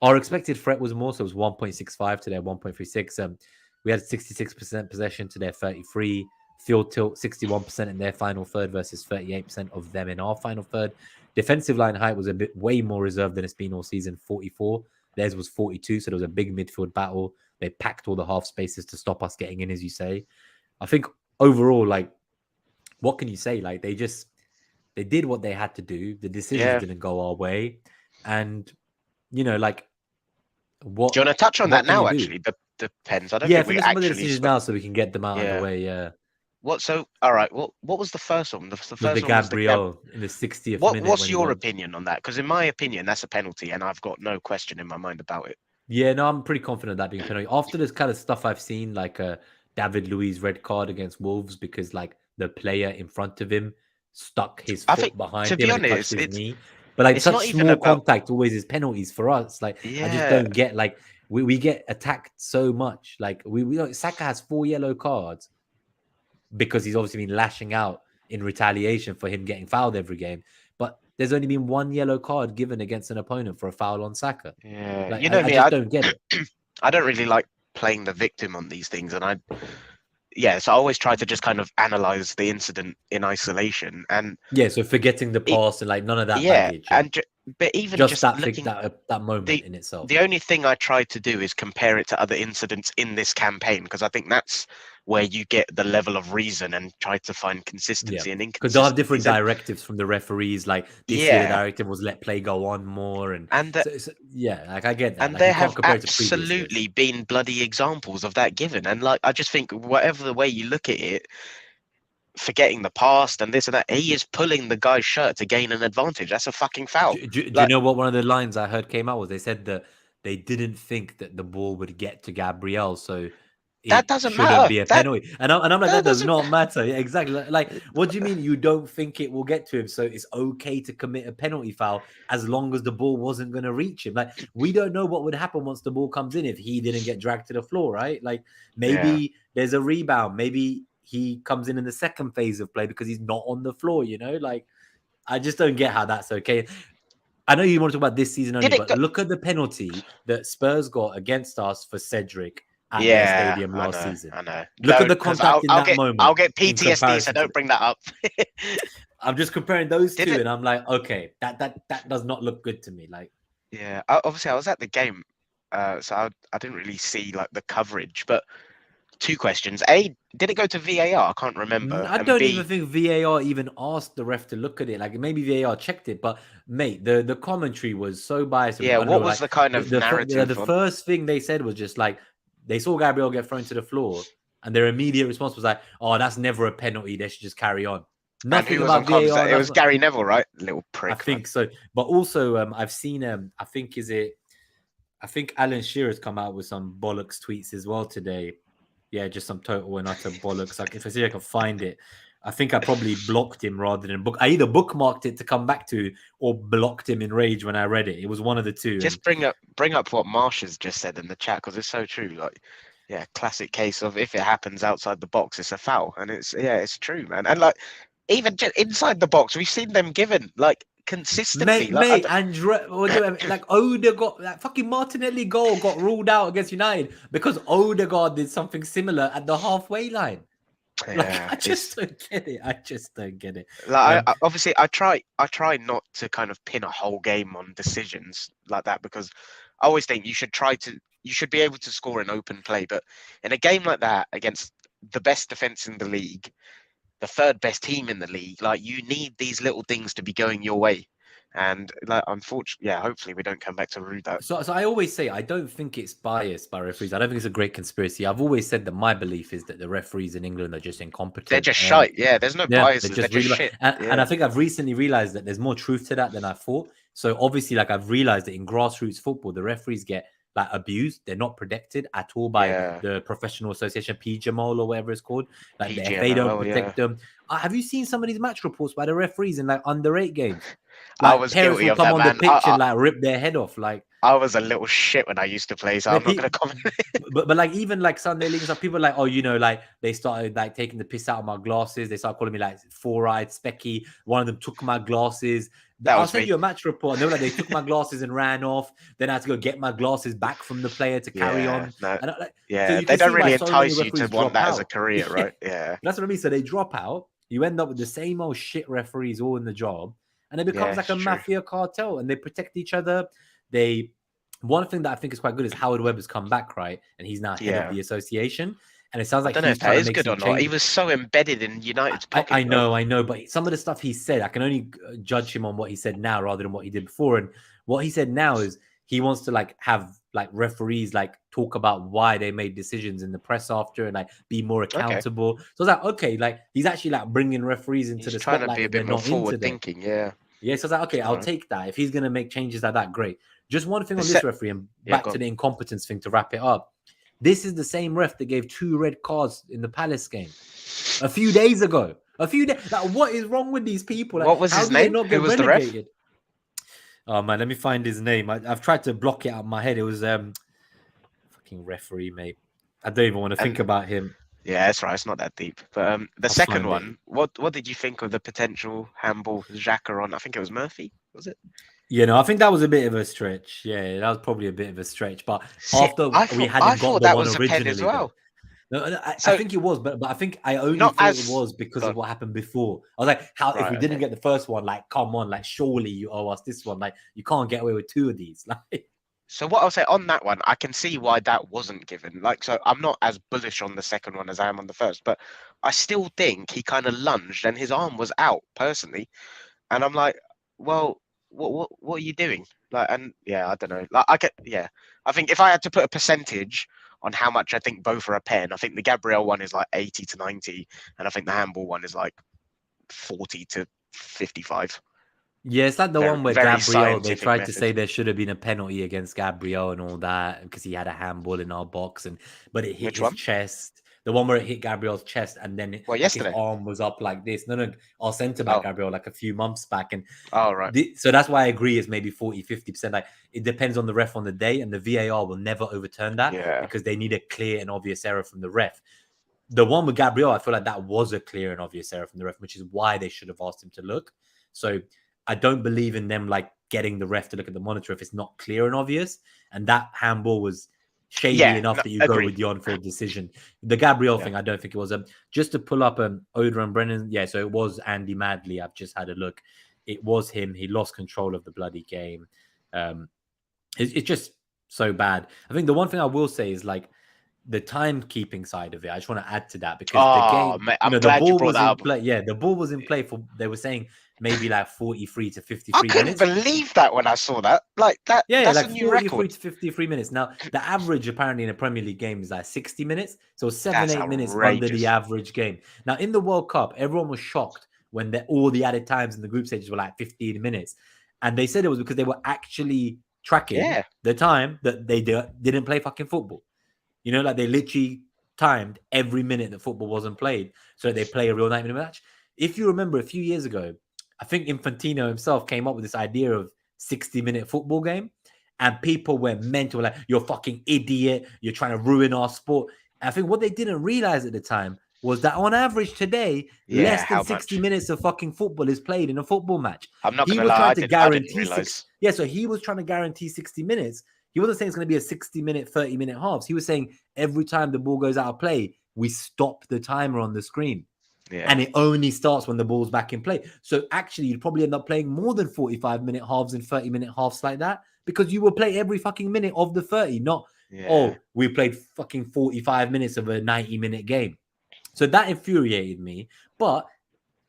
Our expected threat was more, so it was 1.65 to their 1.36. We had 66% possession to their 33. Field tilt 61% in their final third versus 38% of them in our final third. Defensive line height was way more reserved than it's been all season, 44. Theirs was 42, so there was a big midfield battle. They packed all the half spaces to stop us getting in, as you say. I think overall, like, what can you say? Like, they did what they had to do. The decisions didn't go our way. And, like, what... Do you want to touch on that now, actually? Depends. I don't think we some of the decisions now so we can get them out of the way. All right, what was the first one? The first one Gabriel in the 60th minute. What's your opinion on that? Because in my opinion, that's a penalty, and I've got no question in my mind about it. Yeah, no, I'm pretty confident that being a penalty. After this kind of stuff I've seen, like David Luiz red card against Wolves because like the player in front of him stuck his foot behind him and touched his knee. But like such small contact always is penalties for us. Like I just don't get like we get attacked so much. Like we Saka has 4 yellow cards because he's obviously been lashing out in retaliation for him getting fouled every game. But there's only been 1 yellow card given against an opponent for a foul on Saka. Yeah, like, I just don't get it. I don't really like playing the victim on these things, and so I always try to just kind of analyze the incident in isolation, and so forgetting the past and like none of that baggage. But even just that moment in itself. The only thing I try to do is compare it to other incidents in this campaign, because I think that's where you get the level of reason and try to find consistency and inconsistency. Because they'll have different directives from the referees. Like this year, the directive was let play go on more, and like I get that. And like, there have absolutely been bloody examples of that given, and like I just think whatever the way you look at it, forgetting the past and this and that, he is pulling the guy's shirt to gain an advantage. That's a fucking foul. Do you know what one of the lines I heard came out was? They said that they didn't think that the ball would get to Gabriel, so that doesn't matter. Be a penalty. And I'm like, that does not matter. Yeah, exactly. Like, what do you mean you don't think it will get to him? So it's okay to commit a penalty foul as long as the ball wasn't going to reach him. Like, we don't know what would happen once the ball comes in if he didn't get dragged to the floor, right? Like, maybe there's a rebound. Maybe he comes in the second phase of play because he's not on the floor, Like, I just don't get how that's okay. I know you want to talk about this season only, but look at the penalty that Spurs got against us for Cedric at their stadium last season. I know. Look at the contact in that moment. I'll get PTSD, so don't bring that up. I'm just comparing those two, and I'm like, okay, that does not look good to me. Like, yeah, obviously I was at the game, so I didn't really see like the coverage. But 2 questions: A, did it go to VAR? I can't remember. I don't even think VAR even asked the ref to look at it. Like maybe VAR checked it, but mate, the commentary was so biased. Yeah, what was the kind of narrative? The first thing they said was just like, they saw Gabriel get thrown to the floor, and their immediate response was like, "Oh, that's never a penalty. They should just carry on." Nothing about VAR. It was Gary Neville, right? Little prick. I think so. But also, I've seen I think Alan Shearer's come out with some bollocks tweets as well today, Yeah, just some total and utter bollocks. Like if I see I can find it, I think I probably blocked him rather than book. I either bookmarked it to come back to or blocked him in rage when I read it. It was one of the two. Just bring up what Marsh has just said in the chat, because it's so true. Like, yeah, classic case of if it happens outside the box, it's a foul, and it's true, man. And like even just inside the box, we've seen them given like consistently. Mate, like Odegaard, that fucking Martinelli goal got ruled out against United because Odegaard did something similar at the halfway line. Yeah, I just don't get it. I just don't get it. Like, obviously, I try not to kind of pin a whole game on decisions like that, because I always think you should be able to score in open play. But in a game like that against the best defense in the league, the third best team in the league, like you need these little things to be going your way. And like, unfortunately, yeah, hopefully we don't come back to rude that. So I always say I don't think it's biased by referees. I don't think it's a great conspiracy. I've always said that my belief is that the referees in England are just incompetent. They're just shite. Yeah, there's no bias. They're just really shit. And I think I've recently realized that there's more truth to that than I thought. So obviously, like I've realized that in grassroots football, the referees get like abused. They're not protected at all by the professional association, PGMOL or whatever it's called. Like the FA don't protect them. Have you seen some of these match reports by the referees in like under 8 games? Like, I was guilty of that, come on the pitch and like rip their head off. Like I was a little shit when I used to play, so I'm not going to comment. but like even like Sunday league stuff, people are like, oh, you know, like they started like taking the piss out of my glasses. They started calling me like 4-eyed specky. One of them took my glasses. I'll send you a match report. And they were like, they took my glasses and ran off. Then I had to go get my glasses back from the player to carry on. No, and like, so they don't really entice you to want that as a career, right? Yeah, that's what I mean. So they drop out. You end up with the same old shit referees all in the job. And it becomes like a mafia cartel, and they protect each other. One thing that I think is quite good is Howard Webb has come back, right? And he's now head of the association. And it sounds like I don't know if that is good or not. He was so embedded in United's pocket. I know. But some of the stuff he said, I can only judge him on what he said now rather than what he did before. And what he said now is he wants to like have like referees like talk about why they made decisions in the press after and like be more accountable. So I was like, okay, like he's actually like bringing referees into the spotlight. Trying to be a bit more forward thinking, yeah. Yeah, so I was like, okay, I'll take that. If he's going to make changes like that, great. Just one thing on this referee and back to the incompetence thing to wrap it up. This is the same ref that gave 2 red cards in the Palace game a few days ago. Like, what is wrong with these people? Like, what was his name? Who was relegated? The ref? Oh, man, let me find his name. I've tried to block it out of my head. It was fucking referee, mate. I don't even want to think about him. Yeah, that's right. It's not that deep. But the second one, what did you think of the potential handball Xhaka on? I think it was Murphy, was it? You know, I think that was a bit of a stretch. Yeah, that was probably a bit of a stretch. But after we hadn't got the one originally, as well. I think it was, but I think I only thought it was because of what happened before. I was like, if we didn't get the first one, like, come on, like, surely you owe us this one. Like, you can't get away with 2 of these. Like. So what I'll say on that one, I can see why that wasn't given. Like, so I'm not as bullish on the second one as I am on the first, but I still think he kind of lunged and his arm was out personally. And I'm like, well, what are you doing? Like, and yeah, I don't know. Like, I think if I had to put a percentage on how much I think both are a pen, I think the Gabriel one is like 80 to 90, and I think the handball one is like 40 to 55. Yeah, it's like the one where Gabriel, they tried to say there should have been a penalty against Gabriel and all that because he had a handball in our box, but it hit his chest. The one where it hit Gabriel's chest and then his arm was up like this. No, our centre back Gabriel like a few months back. And so that's why I agree it's maybe 40, 50%. Like it depends on the ref on the day, and the VAR will never overturn that because they need a clear and obvious error from the ref. The one with Gabriel, I feel like that was a clear and obvious error from the ref, which is why they should have asked him to look. So I don't believe in them like getting the ref to look at the monitor if it's not clear and obvious. And that handball was shady enough that you go with the on-field decision. The Gabriel thing, I don't think it was. Just to pull up Oda and Brennan. Yeah, so it was Andy Madley. I've just had a look. It was him. He lost control of the bloody game. It's just so bad. I think the one thing I will say is like the timekeeping side of it. I just want to add to that because the game, mate, I'm glad you brought that up. Yeah, the ball was in play for. They were saying maybe like 43 to 53 minutes. I couldn't believe that when I saw that. Like that. Yeah, that's like a new 43 record. To 53 minutes. Now the average apparently in a Premier League game is like 60 minutes. So 7-8 minutes under the average game. Now in the World Cup, everyone was shocked when all the added times in the group stages were like 15 minutes, and they said it was because they were actually tracking the time that they didn't play fucking football. You know, like they literally timed every minute that football wasn't played so that they play a real 90-minute match. If you remember a few years ago, I think Infantino himself came up with this idea of 60-minute football game, and people were mental, like, you're a fucking idiot, you're trying to ruin our sport. And I think what they didn't realize at the time was that on average today, less than 60 minutes of fucking football is played in a football match. I'm not He going to was lie, trying to guarantee so he was trying to guarantee 60 minutes. He wasn't saying it's going to be a 60-minute, 30-minute halves. He was saying every time the ball goes out of play, we stop the timer on the screen. Yeah. And it only starts when the ball's back in play. So actually, you'd probably end up playing more than 45-minute halves and 30-minute halves like that, because you will play every fucking minute of the 30, not, we played fucking 45 minutes of a 90-minute game. So that infuriated me. But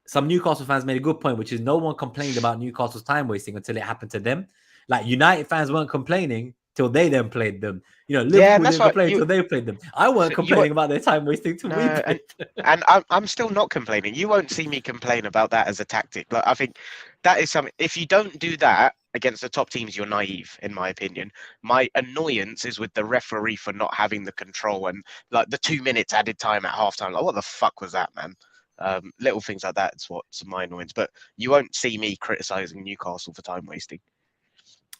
some Newcastle fans made a good point, which is no one complained about Newcastle's time wasting until it happened to them. Like, United fans weren't complaining till they then played them. You know, Liverpool didn't complain till they played them. I weren't complaining about their time wasting till we played them. And I'm still not complaining. You won't see me complain about that as a tactic. But I think that is something. If you don't do that against the top teams, you're naive, in my opinion. My annoyance is with the referee for not having the control and like the 2 minutes added time at halftime. Like, what the fuck was that, man? Little things like that is what's my annoyance. But you won't see me criticizing Newcastle for time wasting.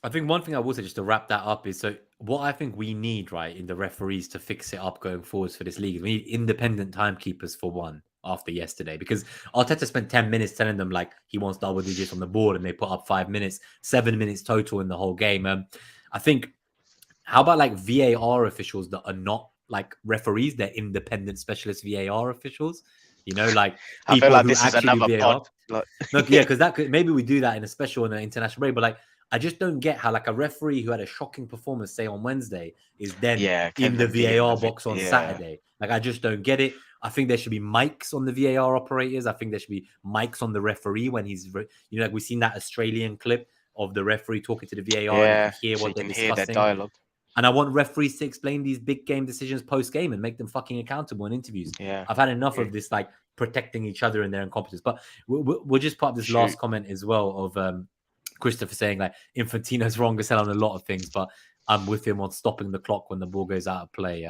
I think one thing I will say, just to wrap that up, is so what I think we need, right, in the referees to fix it up going forwards for this league, we need independent timekeepers for one after yesterday, because Arteta spent 10 minutes telling them like he wants double digits on the board and they put up 5 minutes, 7 minutes total in the whole game. I think, how about like VAR officials that are not like referees, they're independent specialist VAR officials? You know, like people I feel like who this actually is another VAR. Pod. Look, yeah, because that could, maybe we do that in a special in an international break, but like, I just don't get how like a referee who had a shocking performance, say on Wednesday, is then in the VAR box on Saturday. Like, I just don't get it. I think there should be mics on the VAR operators. I think there should be mics on the referee when he's, you know, like we've seen that Australian clip of the referee talking to the VAR and you can hear what they're discussing. Hear their dialogue. And I want referees to explain these big game decisions post-game and make them fucking accountable in interviews. Yeah. I've had enough of this, like, protecting each other and their incompetence. But we'll just put up this last comment as well of Christopher saying, like, Infantino's wrong as hell on a lot of things, but I'm with him on stopping the clock when the ball goes out of play.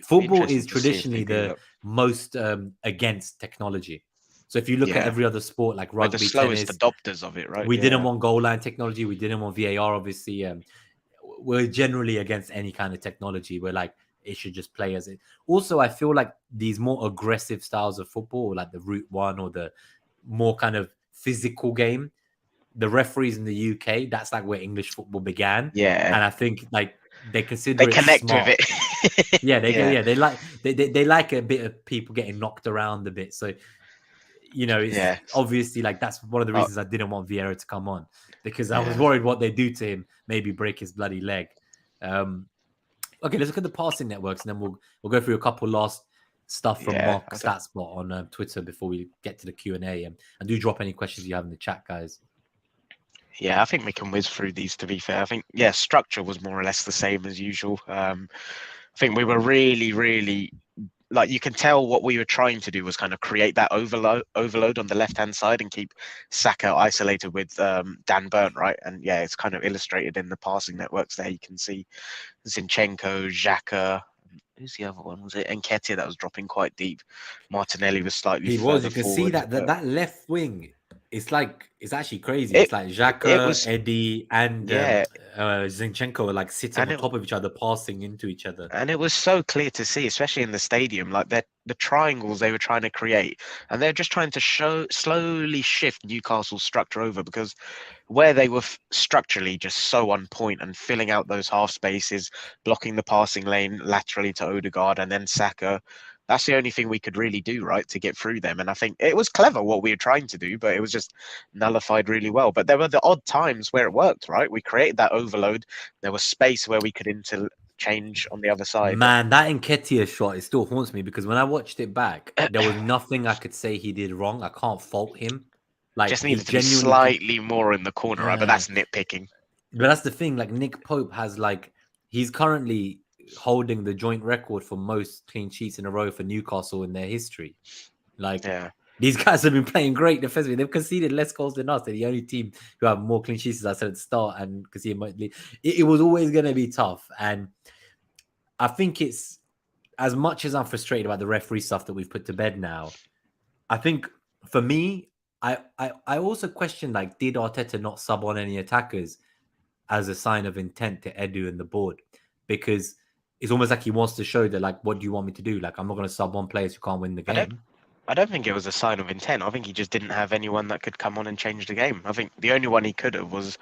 Football is traditionally the most against technology. So if you look at every other sport, like rugby, the slowest adopters of it, right? We didn't want goal line technology. We didn't want VAR, obviously. We're generally against any kind of technology. We're like, it should just play as it. Also, I feel like these more aggressive styles of football, like the Route 1 or the more kind of physical game, the referees in the UK, that's like where English football began. Yeah. And I think like they consider they connect smart. with it. They like a bit of people getting knocked around a bit. So, you know, it's obviously like that's one of the reasons I didn't want Vieira to come on, because I was worried what they do to him, maybe break his bloody leg. Okay, let's look at the passing networks, and then we'll go through a couple last stuff from Mark Statspot on Twitter before we get to the Q&A. And do drop any questions you have in the chat, guys. Yeah, I think we can whiz through these, to be fair. I think, structure was more or less the same as usual. I think we were really, like, you can tell what we were trying to do was kind of create that overload on the left-hand side and keep Saka isolated with Dan Burn, right? And it's kind of illustrated in the passing networks there. You can see Zinchenko, Xhaka, who's the other one? Was it Nketiah that was dropping quite deep? Martinelli was slightly You can see that left wing. It's actually crazy. It's like Xhaka, Eddie, and Zinchenko are like sitting on top of each other, passing into each other. And it was so clear to see, especially in the stadium, like the triangles they were trying to create. And they're just trying to slowly shift Newcastle's structure over, because where they were structurally just so on point and filling out those half spaces, blocking the passing lane laterally to Odegaard and then Saka, that's the only thing we could really do, right, to get through them. And I think it was clever what we were trying to do, but it was just nullified really well. But there were the odd times where it worked, right? We created that overload. There was space where we could interchange on the other side. Man, that Nketiah shot, it still haunts me, because when I watched it back, there was nothing I could say he did wrong. I can't fault him. Like, just needed to be slightly more in the corner, right? But that's nitpicking. But that's the thing. Like, Nick Pope has, like, he's currently holding the joint record for most clean sheets in a row for Newcastle in their history. Like, these guys have been playing great defensively. They've conceded less goals than us. They're the only team who have more clean sheets, as I said at the start, and conceded it was always going to be tough. And I think it's as much as I'm frustrated about the referee stuff that we've put to bed now, I think for me, I also question, like, did Arteta not sub on any attackers as a sign of intent to Edu and the board? Because it's almost like he wants to show that, like, what do you want me to do? Like, I'm not going to sub on players who can't win the game. I don't think it was a sign of intent. I think he just didn't have anyone that could come on and change the game. I think the only one he could have was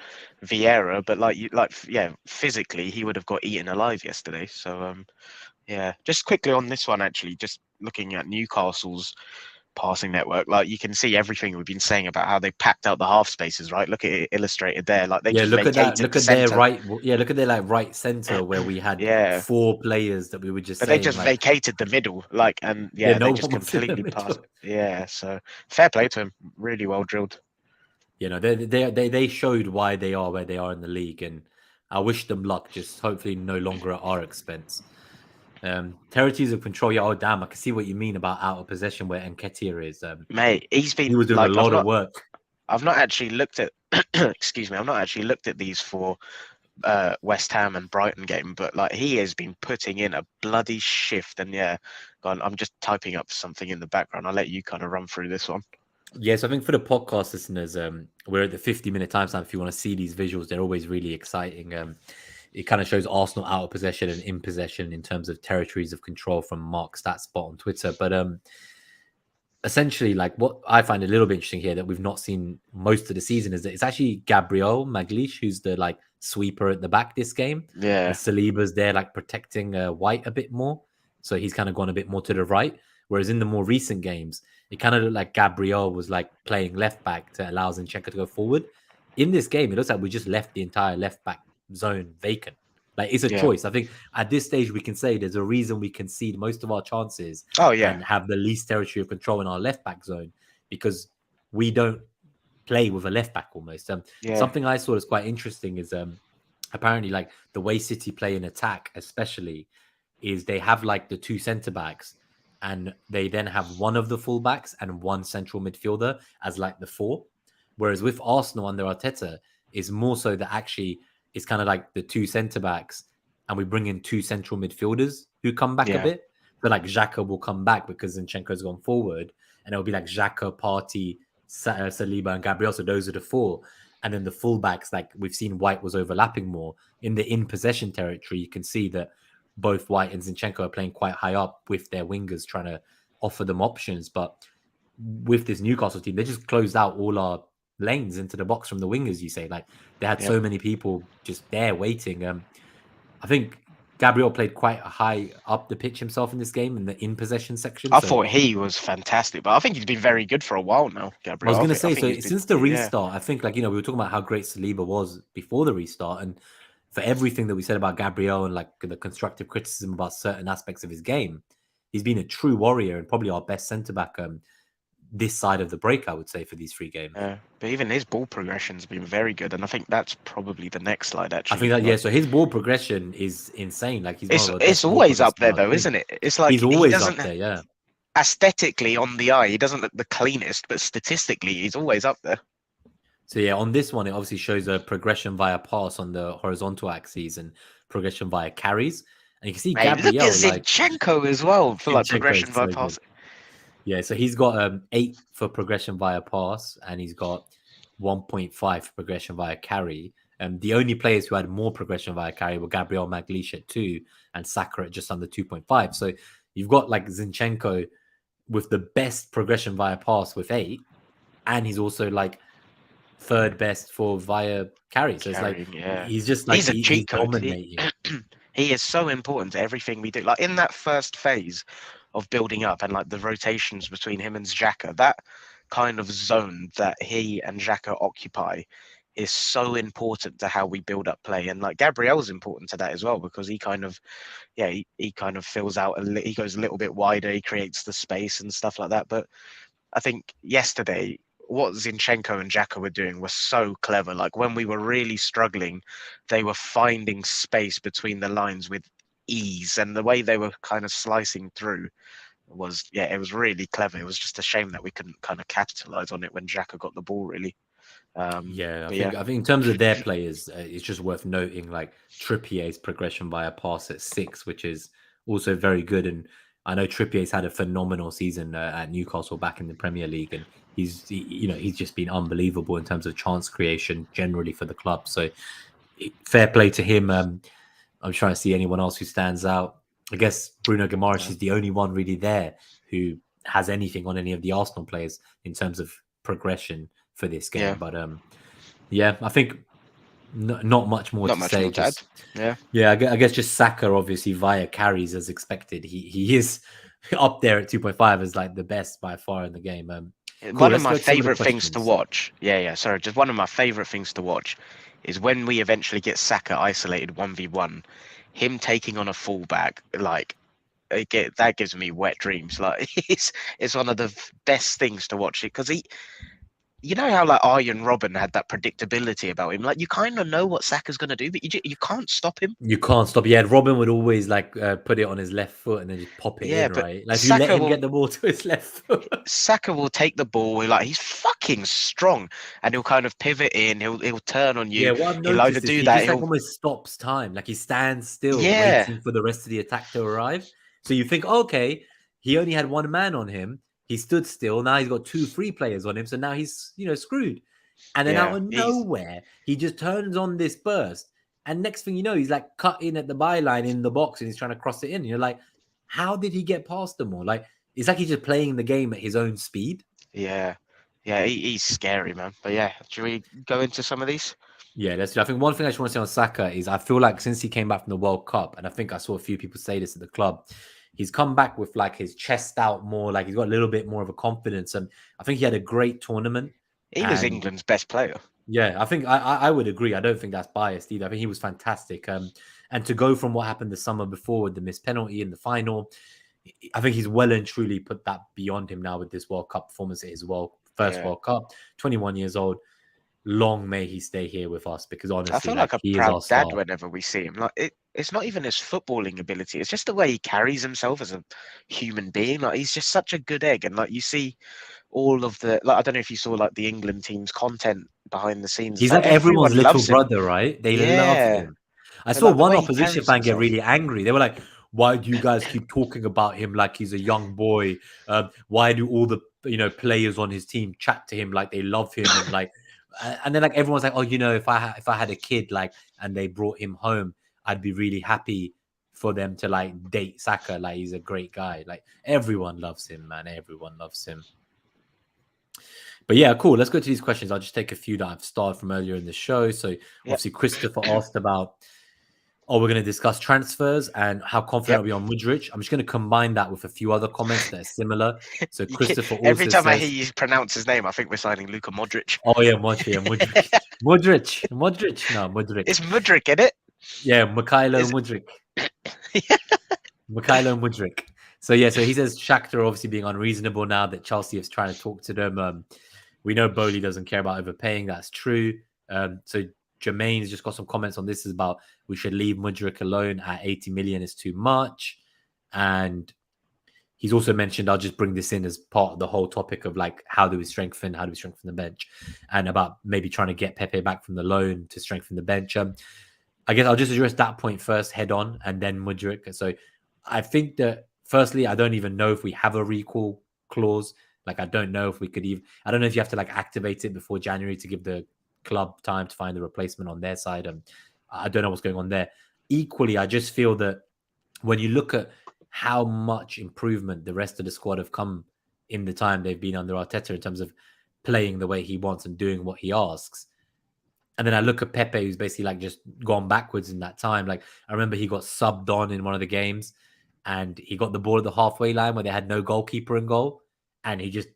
Vieira, but physically he would have got eaten alive yesterday. So yeah, just quickly on this one, actually, just looking at Newcastle's passing network, like you can see everything we've been saying about how they packed out the half spaces, right? Look at it illustrated there. Like they just look at that. Look at their right. Yeah, look at their like right center where we had 4 players that we were just. But saying, they just like, vacated the middle, like, and no they just completely passed. Yeah, so fair play to him. Really well drilled. You know, they showed why they are where they are in the league, and I wish them luck. Just hopefully no longer at our expense. Territories of control. Yeah, oh damn, I can see what you mean about out of possession where Nketiah is. Mate, he was doing a lot of work. I've not actually looked at. Excuse me, I've not actually looked at these for West Ham and Brighton game, but like he has been putting in a bloody shift. And yeah, I'm just typing up something in the background. I'll let you kind of run through this one. Yes, I think for the podcast listeners, we're at the 50-minute timestamp. If you want to see these visuals, they're always really exciting. It kind of shows Arsenal out of possession and in possession in terms of territories of control from Mark Statspot on Twitter. But essentially, like, what I find a little bit interesting here that we've not seen most of the season is that it's actually Gabriel Magalhaes who's the like sweeper at the back this game. Yeah, and Saliba's there like protecting White a bit more, so he's kind of gone a bit more to the right. Whereas in the more recent games, it kind of looked like Gabriel was like playing left back to allow Zinchenko to go forward. In this game, it looks like we just left the entire left back zone vacant. Like, it's a choice. I think at this stage we can say there's a reason we concede most of our chances and have the least territory of control in our left back zone, because we don't play with a left back almost. Something I saw is quite interesting is apparently like the way City play in attack, especially, is they have like the 2 centre backs and they then have one of the full backs and one central midfielder as like the 4. Whereas with Arsenal under Arteta, is more so that actually it's kind of like the 2 centre backs and we bring in 2 central midfielders who come back a bit. But like Xhaka will come back because Zinchenko's gone forward, and it'll be like Xhaka, Partey, Saliba, and Gabriel. So those are the 4. And then the fullbacks, like we've seen White was overlapping more. In the in-possession territory, you can see that both White and Zinchenko are playing quite high up with their wingers trying to offer them options. But with this Newcastle team, they just closed out all our lanes into the box from the wingers, you say. Like, they had so many people just there waiting. I think Gabriel played quite high up the pitch himself in this game in the in-possession section. I thought he was fantastic, but I think he's been very good for a while now, Gabriel. I was going to say, since the restart, I think, like, you know, we were talking about how great Saliba was before the restart, and for everything that we said about Gabriel and like the constructive criticism about certain aspects of his game, he's been a true warrior and probably our best centre-back this side of the break, I would say, for these 3 games. But even his ball progression has been very good, and I think that's probably the next slide, actually. I think that, so his ball progression is insane. Like, it's always up there, though, isn't it? It's like he's always up there, aesthetically, on the eye, he doesn't look the cleanest, but statistically, he's always up there. So yeah, on this one, it obviously shows a progression via pass on the horizontal axes and progression via carries. And you can see Gabriel, look at Zinchenko as well for like progression via pass. Yeah, so he's got 8 for progression via pass, and he's got 1.5 for progression via carry. The only players who had more progression via carry were Gabriel Magalhaes at 2 and Saka at just under 2.5. So you've got like Zinchenko with the best progression via pass with 8, and he's also like 3rd best for via carry. So it's like he's just like he's dominating. He is so important to everything we do. Like in that first phase of building up and like the rotations between him and Xhaka, that kind of zone that he and Xhaka occupy is so important to how we build up play. And like Gabriel's important to that as well, because he kind of, he kind of fills out, he goes a little bit wider, he creates the space and stuff like that. But I think yesterday, what Zinchenko and Xhaka were doing was so clever. Like when we were really struggling, they were finding space between the lines with ease, and the way they were kind of slicing through was, it was really clever. It was just a shame that we couldn't kind of capitalize on it when Xhaka got the ball, really. I think in terms of their players, it's just worth noting like Trippier's progression via pass at 6, which is also very good. And I know Trippier's had a phenomenal season at Newcastle back in the Premier League, and he's just been unbelievable in terms of chance creation generally for the club. So fair play to him. I'm trying to see anyone else who stands out. I guess Bruno Guimaraes is the only one really there who has anything on any of the Arsenal players in terms of progression for this game. Yeah. But I think not much more to say. I guess just Saka obviously via carries as expected. He is up there at 2.5 as like the best by far in the game. One of my favorite things to watch. Sorry, just one of my favorite things to watch is when we eventually get Saka isolated 1v1, him taking on a fullback, like that gives me wet dreams. Like it's one of the best things to watch it because you know how like Arjen Robben had that predictability about him. Like you kind of know what Saka's gonna do, but you can't stop him. You can't stop. Yeah, Robben would always like put it on his left foot and then just pop it in, right? Like if you let him get the ball to his left foot. Saka will take the ball. Like he's fucking strong, and he'll kind of pivot in. He'll turn on you. Yeah, what I've noticed is he just like almost stops time. Like he stands still, waiting for the rest of the attack to arrive. So you think, okay, he only had one man on him. He stood still. Now he's got 2-3 players on him. So now he's, screwed. And then out of nowhere, he just turns on this burst. And next thing you know, he's like cut in at the byline in the box and he's trying to cross it in. And you're like, how did he get past them all? Like, it's like he's just playing the game at his own speed. Yeah. Yeah, he's scary, man. But yeah, should we go into some of these? Yeah, let's do. I think one thing I just want to say on Saka is I feel like since he came back from the World Cup, and I think I saw a few people say this at the club, he's come back with like his chest out more, like he's got a little bit more of a confidence. And I think he had a great tournament. He was England's best player. Yeah, I think I would agree. I don't think that's biased either. I think he was fantastic. And to go from what happened the summer before with the missed penalty in the final, I think he's well and truly put that beyond him now with this World Cup performance at his first World Cup. 21 years old. Long may he stay here with us because honestly, I feel like a proud dad whenever we see him. Like it's not even his footballing ability; it's just the way he carries himself as a human being. Like he's just such a good egg, and like you see all of the I don't know if you saw like the England team's content behind the scenes. He's like everyone's little brother, right? They love him. I saw one opposition fan get really angry. They were like, "Why do you guys keep talking about him like he's a young boy? Why do all the players on his team chat to him like they love him and like?" And then like everyone's like, oh, if I had a kid like and they brought him home, I'd be really happy for them to like date Saka. Like he's a great guy. Like everyone loves him, man. Everyone loves him. But yeah, cool. Let's go to these questions. I'll just take a few that I've started from earlier in the show. So obviously Christopher asked about, we're going to discuss transfers and how confident are we on Mudryk. I'm just going to combine that with a few other comments that are similar. So Christopher also every time I hear you pronounce his name, I think we're signing Luka Modric. Oh yeah, Modric. Modric. No, Mudryk. It's Mudryk, isn't it? Yeah, Mikhailo Mudryk. Mikhailo Mudryk. So he says Shakhtar obviously being unreasonable now that Chelsea is trying to talk to them. We know Bowley doesn't care about overpaying. That's true. So Jermaine's just got some comments on this is about we should leave Mudryk alone at 80 million is too much. And he's also mentioned, I'll just bring this in as part of the whole topic of like, how do we strengthen the bench and about maybe trying to get Pepe back from the loan to strengthen the bench. I guess I'll just address that point first head on and then Mudryk. So I think that firstly, I don't even know if we have a recall clause. Like, I don't know if we could even, I don't know if you have to like activate it before January to give the club time to find the replacement on their side. I don't know what's going on there. Equally, I just feel that when you look at how much improvement the rest of the squad have come in the time they've been under Arteta in terms of playing the way he wants and doing what he asks. And then I look at Pepe, who's basically like just gone backwards in that time. Like I remember he got subbed on in one of the games and he got the ball at the halfway line where they had no goalkeeper in goal. And he just,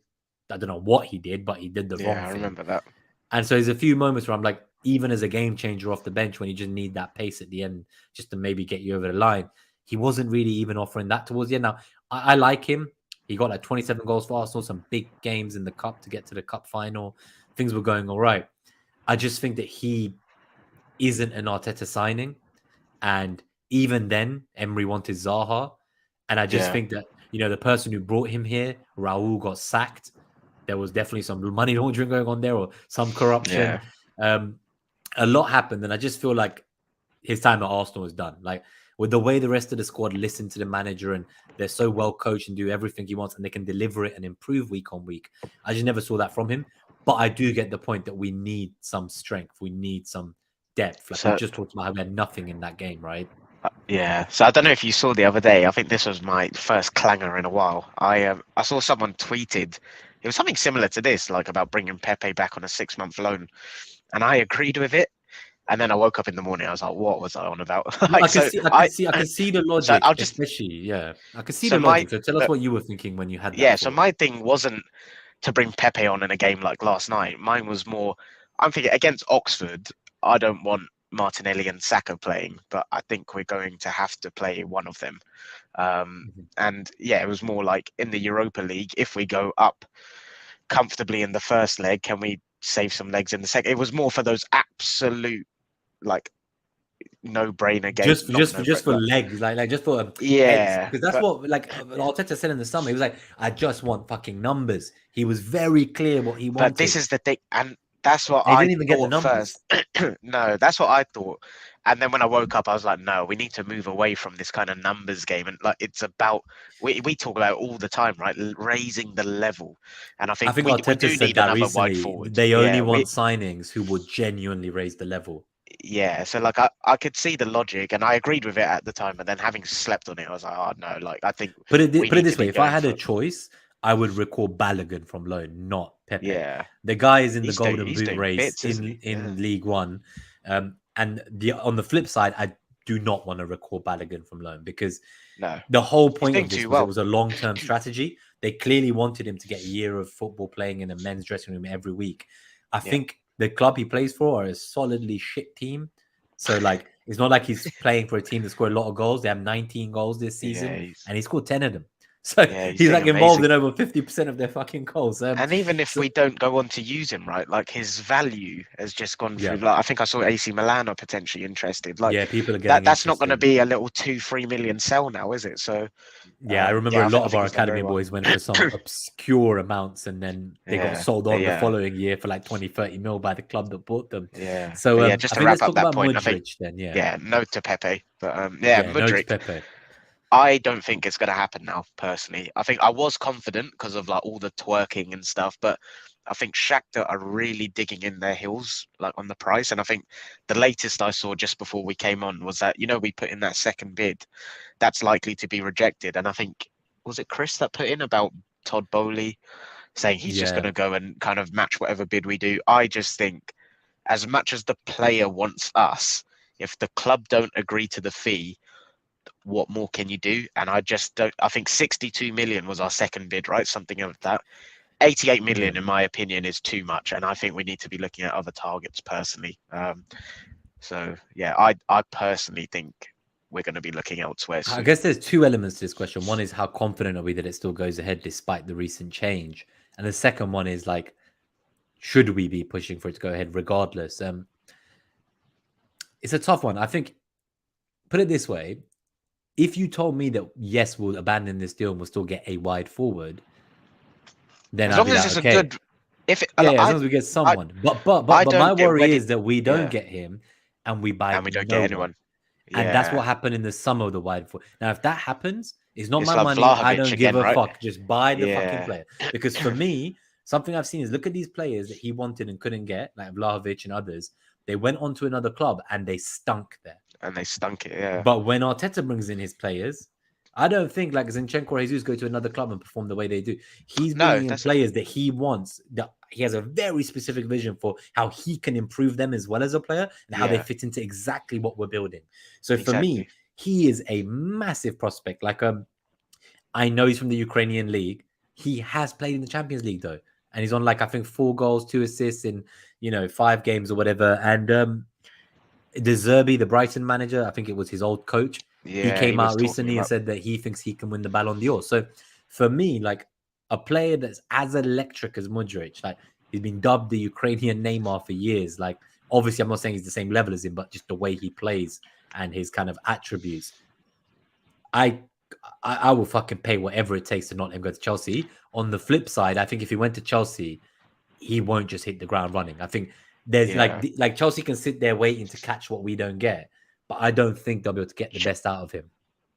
I don't know what he did, but he did the wrong thing. Yeah, I remember that. And so there's a few moments where I'm like, even as a game changer off the bench, when you just need that pace at the end, just to maybe get you over the line, he wasn't really even offering that towards the end. Now, I like him. He got like 27 goals for Arsenal, some big games in the cup to get to the cup final. Things were going all right. I just think that he isn't an Arteta signing. And even then, Emery wanted Zaha. And I just think that, the person who brought him here, Raul, got sacked. There was definitely some money laundering going on there or some corruption. A lot happened. And I just feel like his time at Arsenal is done. Like with the way the rest of the squad listen to the manager and they're so well coached and do everything he wants and they can deliver it and improve week on week. I just never saw that from him. But I do get the point that we need some strength. We need some depth. Like we just talked about how we had nothing in that game, right? Yeah. So I don't know if you saw the other day. I think this was my first clanger in a while. I saw someone tweeted. It was something similar to this, like about bringing Pepe back on a 6-month loan, and I agreed with it. And then I woke up in the morning. I was like, "What was I on about?" I can see the logic. So I'll just, especially, I can see the logic. So tell us what you were thinking when you had that. Yeah. So my thing wasn't to bring Pepe on in a game like last night. Mine was more, I'm thinking against Oxford, I don't want Martinelli and Saka playing, but I think we're going to have to play one of them. And yeah, it was more like in the Europa League, if we go up comfortably in the first leg, can we save some legs in the second? It was more for those absolute like no-brainer games. Just for legs, like just for because that's what like Arteta said in the summer. He was like, I just want fucking numbers. He was very clear what he wanted. But this is the thing, and that's what I didn't even get the numbers first. No, that's what I thought. And then when I woke up, I was like, no, we need to move away from this kind of numbers game. And like, it's about, we talk about it all the time, right? Raising the level. And I think we do need another wide forward. They only want signings who will genuinely raise the level. Yeah. So like, I could see the logic and I agreed with it at the time. But then having slept on it, I was like, oh no, like I think. Put it this way, if I had a choice, I would recall Balogun from loan, not Pepe. Yeah. The guy is in the Golden Boot race in League One. And on the flip side, I do not want to recall Balogun from loan because the whole point of this was it was a long-term strategy. They clearly wanted him to get a year of football playing in a men's dressing room every week. I think the club he plays for are a solidly shit team. So like, it's not like he's playing for a team that scored a lot of goals. They have 19 goals this season and he scored 10 of them. So he's like involved in over 50% of their fucking goals. And even if we don't go on to use him, right, like his value has just gone through. Like I think I saw AC Milan are potentially interested. Like people are getting that's not going to be a little 2-3 million sell now, is it? So I remember a lot of our academy boys went for some obscure amounts and then they got sold on the following year for like 20-30 mil by the club that bought them. So just to wrap up that point, Mudryk, no to Pepe, but Mudryk. No to Pepe. I don't think it's going to happen now, personally. I think I was confident because of like all the twerking and stuff, but I think Shakhtar are really digging in their heels like on the price. And I think the latest I saw just before we came on was that, we put in that second bid that's likely to be rejected. And I think, was it Chris that put in about Todd Bowley saying he's just going to go and kind of match whatever bid we do? I just think as much as the player wants us, if the club don't agree to the fee, what more can you do? And I just don't. I think 62 million was our second bid, right? Something of that. 88 million, in my opinion, is too much, and I think we need to be looking at other targets personally. So yeah, I personally think we're going to be looking elsewhere soon. I guess there's two elements to this question. One is how confident are we that it still goes ahead despite the recent change, and the second one is like, should we be pushing for it to go ahead regardless? It's a tough one. I think. Put it this way. If you told me that, yes, we'll abandon this deal and we'll still get a wide forward, then I'd be like, okay. As long as we get someone. But my worry is that we don't get him and we buy and we don't get anyone. And that's what happened in the summer of the wide forward. Now, if that happens, it's not my money. I don't give a fuck. Just buy the fucking player. Because for me, something I've seen is look at these players that he wanted and couldn't get, like Vlahovic and others. They went on to another club and they stunk there. And they stunk it, But when Arteta brings in his players, I don't think like Zinchenko or Jesus go to another club and perform the way they do. He's bringing in players that he wants. That he has a very specific vision for how he can improve them as well as a player and how they fit into exactly what we're building. So for me, he is a massive prospect. Like I know he's from the Ukrainian league. He has played in the Champions League though, and he's on like I think 4 goals, 2 assists in 5 games or whatever. And De Zerbi, the Brighton manager, I think it was his old coach. He came out recently and said that he thinks he can win the Ballon d'Or. So for me, like a player that's as electric as Mudryk, like he's been dubbed the Ukrainian Neymar for years. Like obviously, I'm not saying he's the same level as him, but just the way he plays and his kind of attributes. I will fucking pay whatever it takes to not let him go to Chelsea. On the flip side, I think if he went to Chelsea, he won't just hit the ground running. I think there's like Chelsea can sit there waiting to catch what we don't get. but I don't think they'll be able to get the best out of him.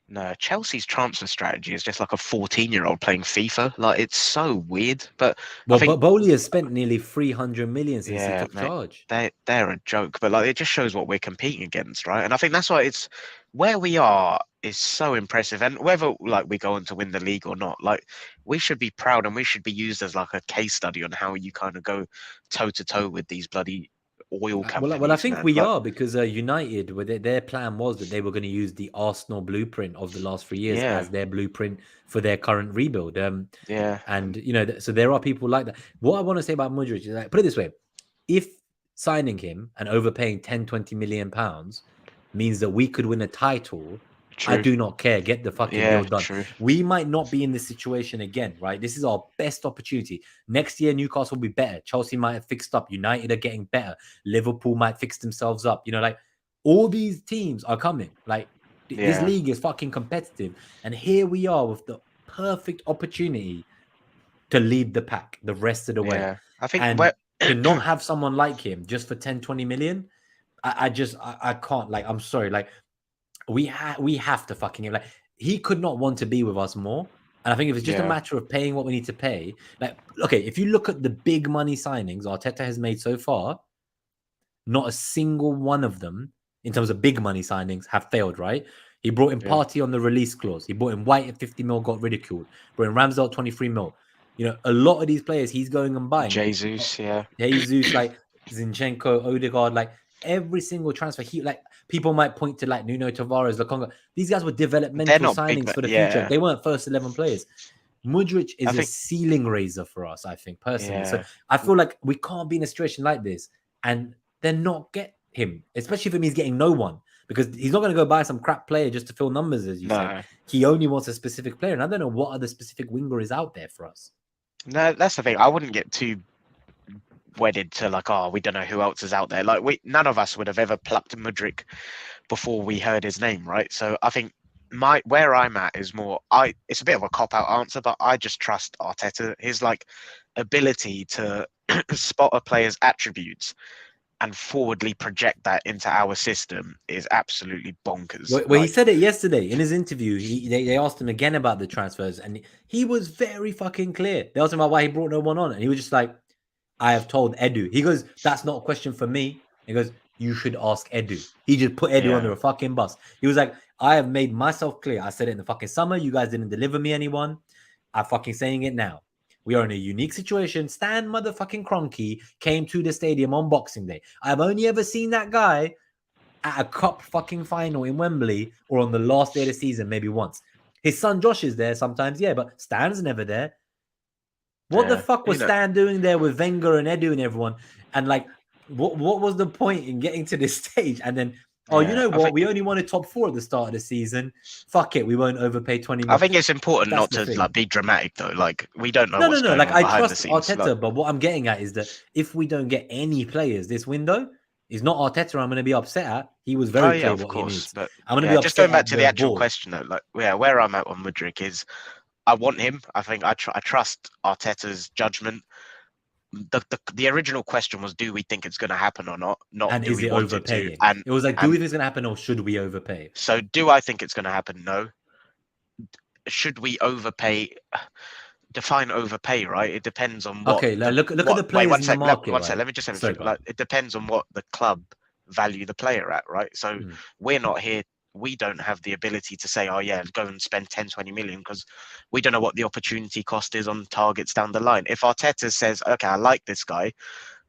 No, Chelsea's transfer strategy is just like a 14-year-old playing FIFA. Like, it's so weird. But Well, I think, Bowley has spent nearly 300 million since he took mate, charge. they're a joke. But like, it just shows what we're competing against, right? And I think that's why it's where we are is so impressive. And whether like we go on to win the league or not, like we should be proud and we should be used as like a case study on how you kind of go toe to toe with these bloody oil companies. Well, I think man. we Like, are because United, their plan was that they were going to use the Arsenal blueprint of the last 3 years as their blueprint for their current rebuild. And so there are people like that. What I want to say about Mudryk is like, put it this way: if signing him and overpaying 10, 20 million pounds means that we could win a title, I do not care. Get the fucking deal done. True. We might not be in this situation again, right? This is our best opportunity. Next year, Newcastle will be better. Chelsea might have fixed up. United are getting better. Liverpool might fix themselves up. Like all these teams are coming. Like this league is fucking competitive. And here we are with the perfect opportunity to lead the pack the rest of the way. I think to not have someone like him just for 10, 20 million, I can't. Like, I'm sorry. Like, we have to fucking like he could not want to be with us more. And I think if it's just a matter of paying what we need to pay, like, okay, if you look at the big money signings Arteta has made so far, not a single one of them in terms of big money signings have failed, right? He brought in Partey on the release clause. He brought in White at 50 mil, got ridiculed. Brought in Ramsdale at 23 mil. A lot of these players he's going and buying. Jesus, like Zinchenko, Odegaard, like every single transfer. People might point to like Nuno Tavares, Lokonga. These guys were developmental signings for the future. They weren't first 11 players. Mudryk is a ceiling raiser for us, I think, personally. So I feel like we can't be in a situation like this and then not get him, especially if he's getting no one, because he's not going to go buy some crap player just to fill numbers, as you said. He only wants a specific player, and I don't know what other specific winger is out there for us. No, that's the thing. I wouldn't get too wedded to like, we don't know who else is out there. Like none of us would have ever plucked Mudryk before we heard his name, right? So I think where I'm at is more it's a bit of a cop-out answer, but I just trust Arteta. His like ability to spot a player's attributes and forwardly project that into our system is absolutely bonkers. Well, he said it yesterday in his interview. They asked him again about the transfers, and he was very fucking clear. They asked him about why he brought no one on, and he was just like, I have told Edu. He goes, that's not a question for me. He goes, you should ask Edu. He just put Edu under a fucking bus. He was like, I have made myself clear. I said it in the fucking summer. You guys didn't deliver me anyone. I'm fucking saying it now. We are in a unique situation. Stan motherfucking Kroenke came to the stadium on Boxing Day. I've only ever seen that guy at a cup fucking final in Wembley or on the last day of the season, maybe once. His son Josh is there sometimes, but Stan's never there. What the fuck was Stan doing there with Wenger and Edu and everyone? And like, what was the point in getting to this stage? And then, you know what? We only wanted top 4 at the start of the season. Fuck it, we won't overpay 20 million. I think it's important not to like be dramatic though. Like we don't know. What's going like on I trust Arteta, but what I'm getting at is that if we don't get any players this window, it's not Arteta I'm going to be upset at. He was very clear what he needs. But I'm going to be just going back to the actual question though. Like, where I'm at on Mudryk is, I want him. I think I trust Arteta's judgment. The original question was, do we think it's going to happen or not? And is it overpaying? And it was like, do we think it's going to happen or should we overpay? So do I think it's going to happen? No. Should we overpay? Define overpay, right? It depends on what. Okay, look at the players in the market. One sec, let me just say, like, it depends on what the club value the player at, right? So we're not here. We don't have the ability to say, go and spend 10, 20 million because we don't know what the opportunity cost is on targets down the line. If Arteta says, okay, I like this guy,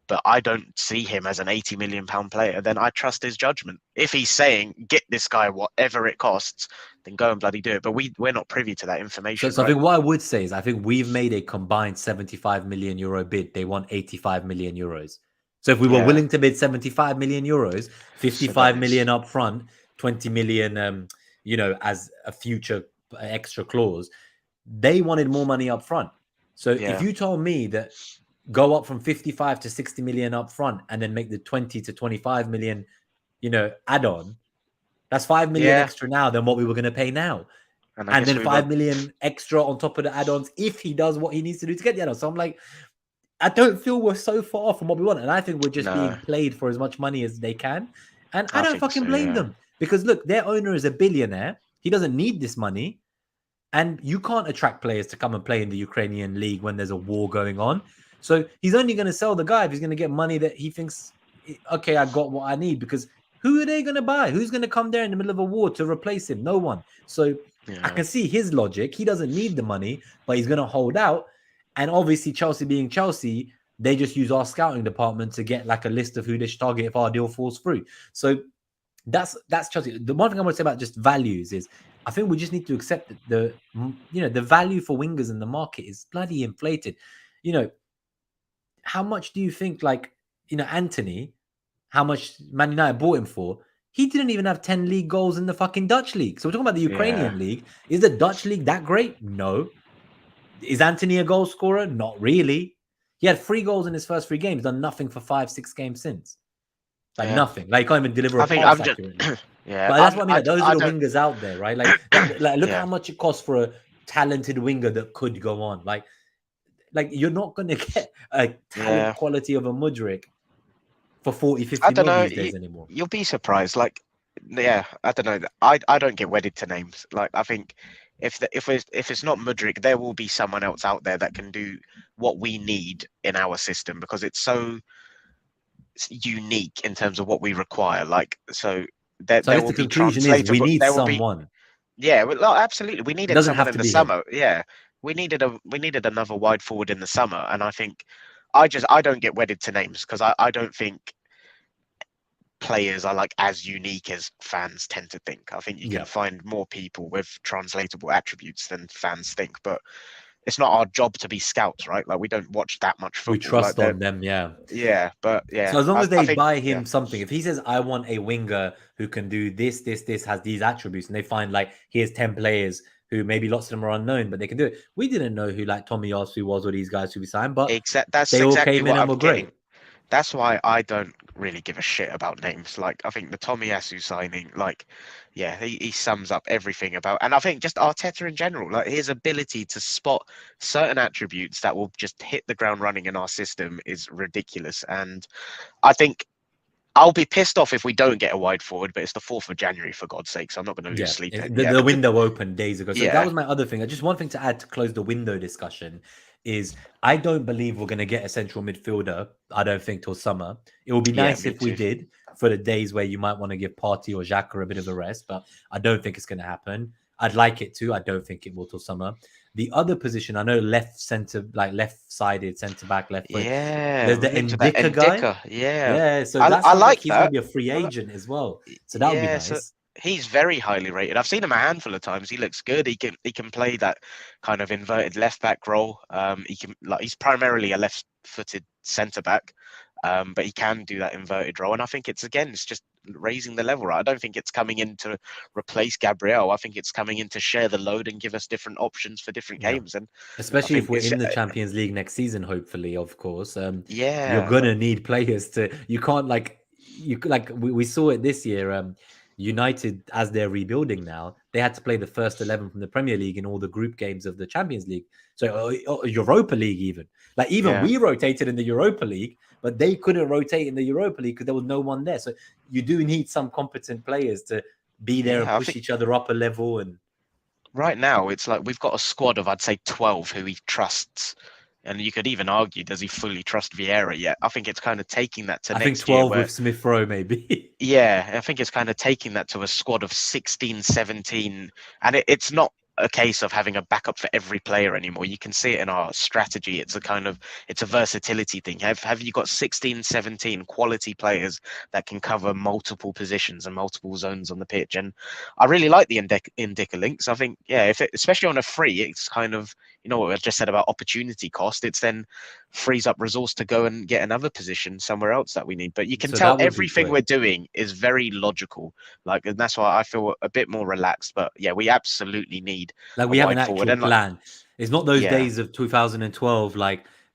but I don't see him as an 80 million pound player, then I trust his judgment. If he's saying, get this guy whatever it costs, then go and bloody do it. But we're not privy to that information. So I think what I would say is I think we've made a combined 75 million euro bid. They want 85 million euros. So if we were willing to bid 75 million euros, 55 million up front, 20 million, as a future extra clause, they wanted more money up front. So if you told me that go up from 55 to 60 million up front and then make the 20 to 25 million, add-on, that's 5 million extra now than what we were going to pay now. And then 5 million extra on top of the add-ons if he does what he needs to do to get the add-ons. So I'm like, I don't feel we're so far from what we want. And I think we're just being played for as much money as they can. And I I don't think fucking so. blame Yeah. them because look, their owner is a billionaire. He doesn't need this money. And you can't attract players to come and play in the Ukrainian league when there's a war going on. So he's only going to sell the guy if he's going to get money that he thinks, okay, I got what I need. Because who are they going to buy? Who's going to come there in the middle of a war to replace him? No one. So I can see his logic. He doesn't need the money, but he's going to hold out. And obviously, Chelsea being Chelsea, they just use our scouting department to get like a list of who they should target if our deal falls through. So that's Chelsea. The one thing I want to say about just values is I think we just need to accept that the value for wingers in the market is bloody inflated. How much do you think Anthony, how much Man United bought him for? He didn't even have 10 league goals in the fucking Dutch league. So we're talking about the Ukrainian league. Is the Dutch league that great? No. Is Anthony a goal scorer? Not really. He had 3 goals in his first 3 games, done nothing for 5-6 games since. Nothing. Like, he can't even deliver a pass accurately. Yeah, but that's what I mean. Like, those are the wingers out there, right? Look how much it costs for a talented winger that could go on. Like you're not going to get a talent quality of a Mudryk for 40, 50 million these days anymore. You'll be surprised. I don't know. I don't get wedded to names. Like, I think if it's not Mudryk, there will be someone else out there that can do what we need in our system because it's so unique in terms of what we require. There will be translatable. We need someone. Well, absolutely. We needed someone in the summer. Yeah, we needed another wide forward in the summer, and I think I don't get wedded to names because I don't think players are as unique as fans tend to think. I think you can find more people with translatable attributes than fans think, but it's not our job to be scouts, right? Like, we don't watch that much football. We trust on them, yeah. Yeah, but yeah. So as long as they buy him something, if he says, I want a winger who can do this, has these attributes, and they find here's 10 players who maybe lots of them are unknown, but they can do it. We didn't know who Tomiyasu was or these guys who we signed, but they all came in and were great. That's why I don't really give a shit about names. I think the Tomiyasu signing, he sums up everything about, and I think just Arteta in general, his ability to spot certain attributes that will just hit the ground running in our system is ridiculous. And I think I'll be pissed off if we don't get a wide forward, but it's the 4th of January, for God's sake, so I'm not going to lose sleep. The window opened days ago. So that was my other thing. Just one thing to add to close the window discussion is I don't believe we're going to get a central midfielder, I don't think, till summer. It would be nice if we did for the days where you might want to give Partey or Xhaka a bit of a rest, but I don't think it's going to happen. I'd like it to. I don't think it will till summer. The other position, I know left-sided centre-back, left foot. Yeah. There's the Ndicka guy. Yeah. So that's I like he's going to be a free agent as well. So that would be nice. So he's very highly rated. I've seen him a handful of times. He looks good. He can play that kind of inverted left-back role. He's primarily a left-footed centre-back. But he can do that inverted role. And I think it's just raising the level, right? I don't think it's coming in to replace Gabriel. I think it's coming in to share the load and give us different options for different games. And especially if we're in the Champions League next season, hopefully, of course. You're going to need players you can't we saw it this year. United, as they're rebuilding now, they had to play the first 11 from the Premier League in all the group games of the Champions League. So Europa League even. We rotated in the Europa League, but they couldn't rotate in the Europa League because there was no one there. So you do need some competent players to be there and push each other up a level. And right now, it's we've got a squad of, I'd say, 12 who he trusts. And you could even argue, does he fully trust Vieira yet? I think it's kind of taking that to next year. I think 12 with Smith Rowe, maybe. Yeah, I think it's kind of taking that to a squad of 16, 17. And it's not a case of having a backup for every player anymore. You can see it in our strategy. It's a versatility thing. Have you got 16, 17 quality players that can cover multiple positions and multiple zones on the pitch? And I really like the Ndicka links. I think, especially on a free, it's kind of, what I just said about opportunity cost. It's then frees up resource to go and get another position somewhere else that we need. But you can tell everything we're doing is very logical. And that's why I feel a bit more relaxed. But we absolutely need we have an actual plan. It's not those days of 2012,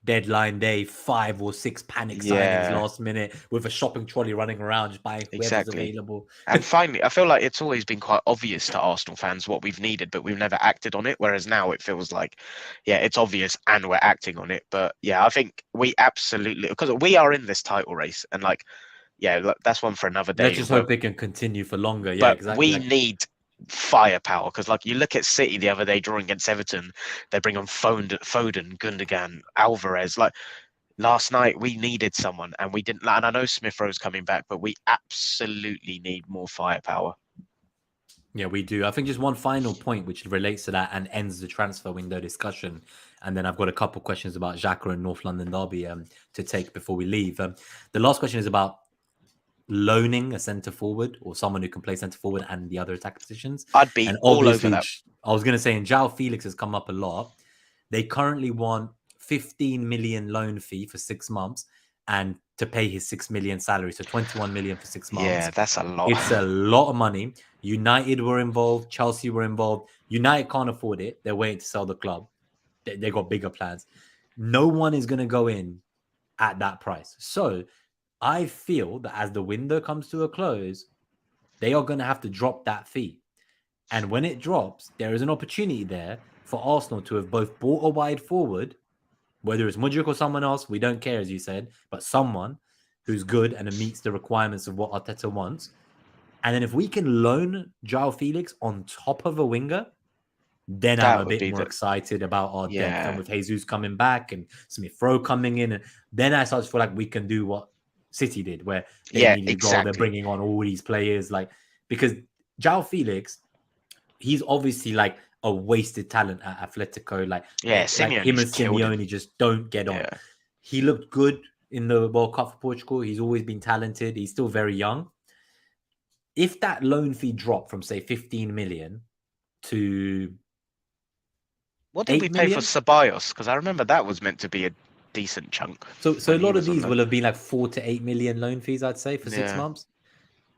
deadline day, 5 or 6 panic signings last minute with a shopping trolley running around just buying whoever's available. And finally, I feel like it's always been quite obvious to Arsenal fans what we've needed, but we've never acted on it. Whereas now it feels like, it's obvious and we're acting on it. But I think we absolutely, because we are in this title race, and yeah, that's one for another day. Let's just hope it can continue for longer. Yeah, But exactly. we need firepower, because like you look at City the other day drawing against Everton, they bring on Foden, Gundogan, Alvarez. Like last night, we needed someone, and we didn't. And I know Smith Rowe's coming back, but we absolutely need more firepower. Yeah, we do. I think just one final point which relates to that and ends the transfer window discussion. And then I've got a couple questions about Xhaka and North London Derby to take before we leave. The last question is about loaning a centre forward or someone who can play centre forward and the other attack positions. I'd be and all over that. I was going to say, and João Felix has come up a lot. They currently want 15 million loan fee for 6 months and to pay his 6 million salary. So 21 million for 6 months. Yeah, that's a lot. It's a lot of money. United were involved. Chelsea were involved. United can't afford it. They're waiting to sell the club. They got bigger plans. No one is going to go in at that price. So I feel that as the window comes to a close, they are going to have to drop that fee. And when it drops, there is an opportunity there for Arsenal to have both bought a wide forward, whether it's Mudryk or someone else, we don't care, as you said, but someone who's good and meets the requirements of what Arteta wants. And then if we can loan João Felix on top of a winger, then I'm a bit more excited about our depth. And with Jesus coming back and Smith Rowe coming in, and then I start to feel like we can do what City did, where they need to go, they're bringing on all these players. Like, because João Felix, he's obviously like a wasted talent at Atletico. Like him and Simeone just don't get on. Yeah. He looked good in the World Cup for Portugal. He's always been talented. He's still very young. If that loan fee dropped from, say, 15 million to what did we pay for Ceballos? Because I remember that was meant to be a decent chunk. So a lot of these will have been like 4 to 8 million loan fees, I'd say, for 6 months.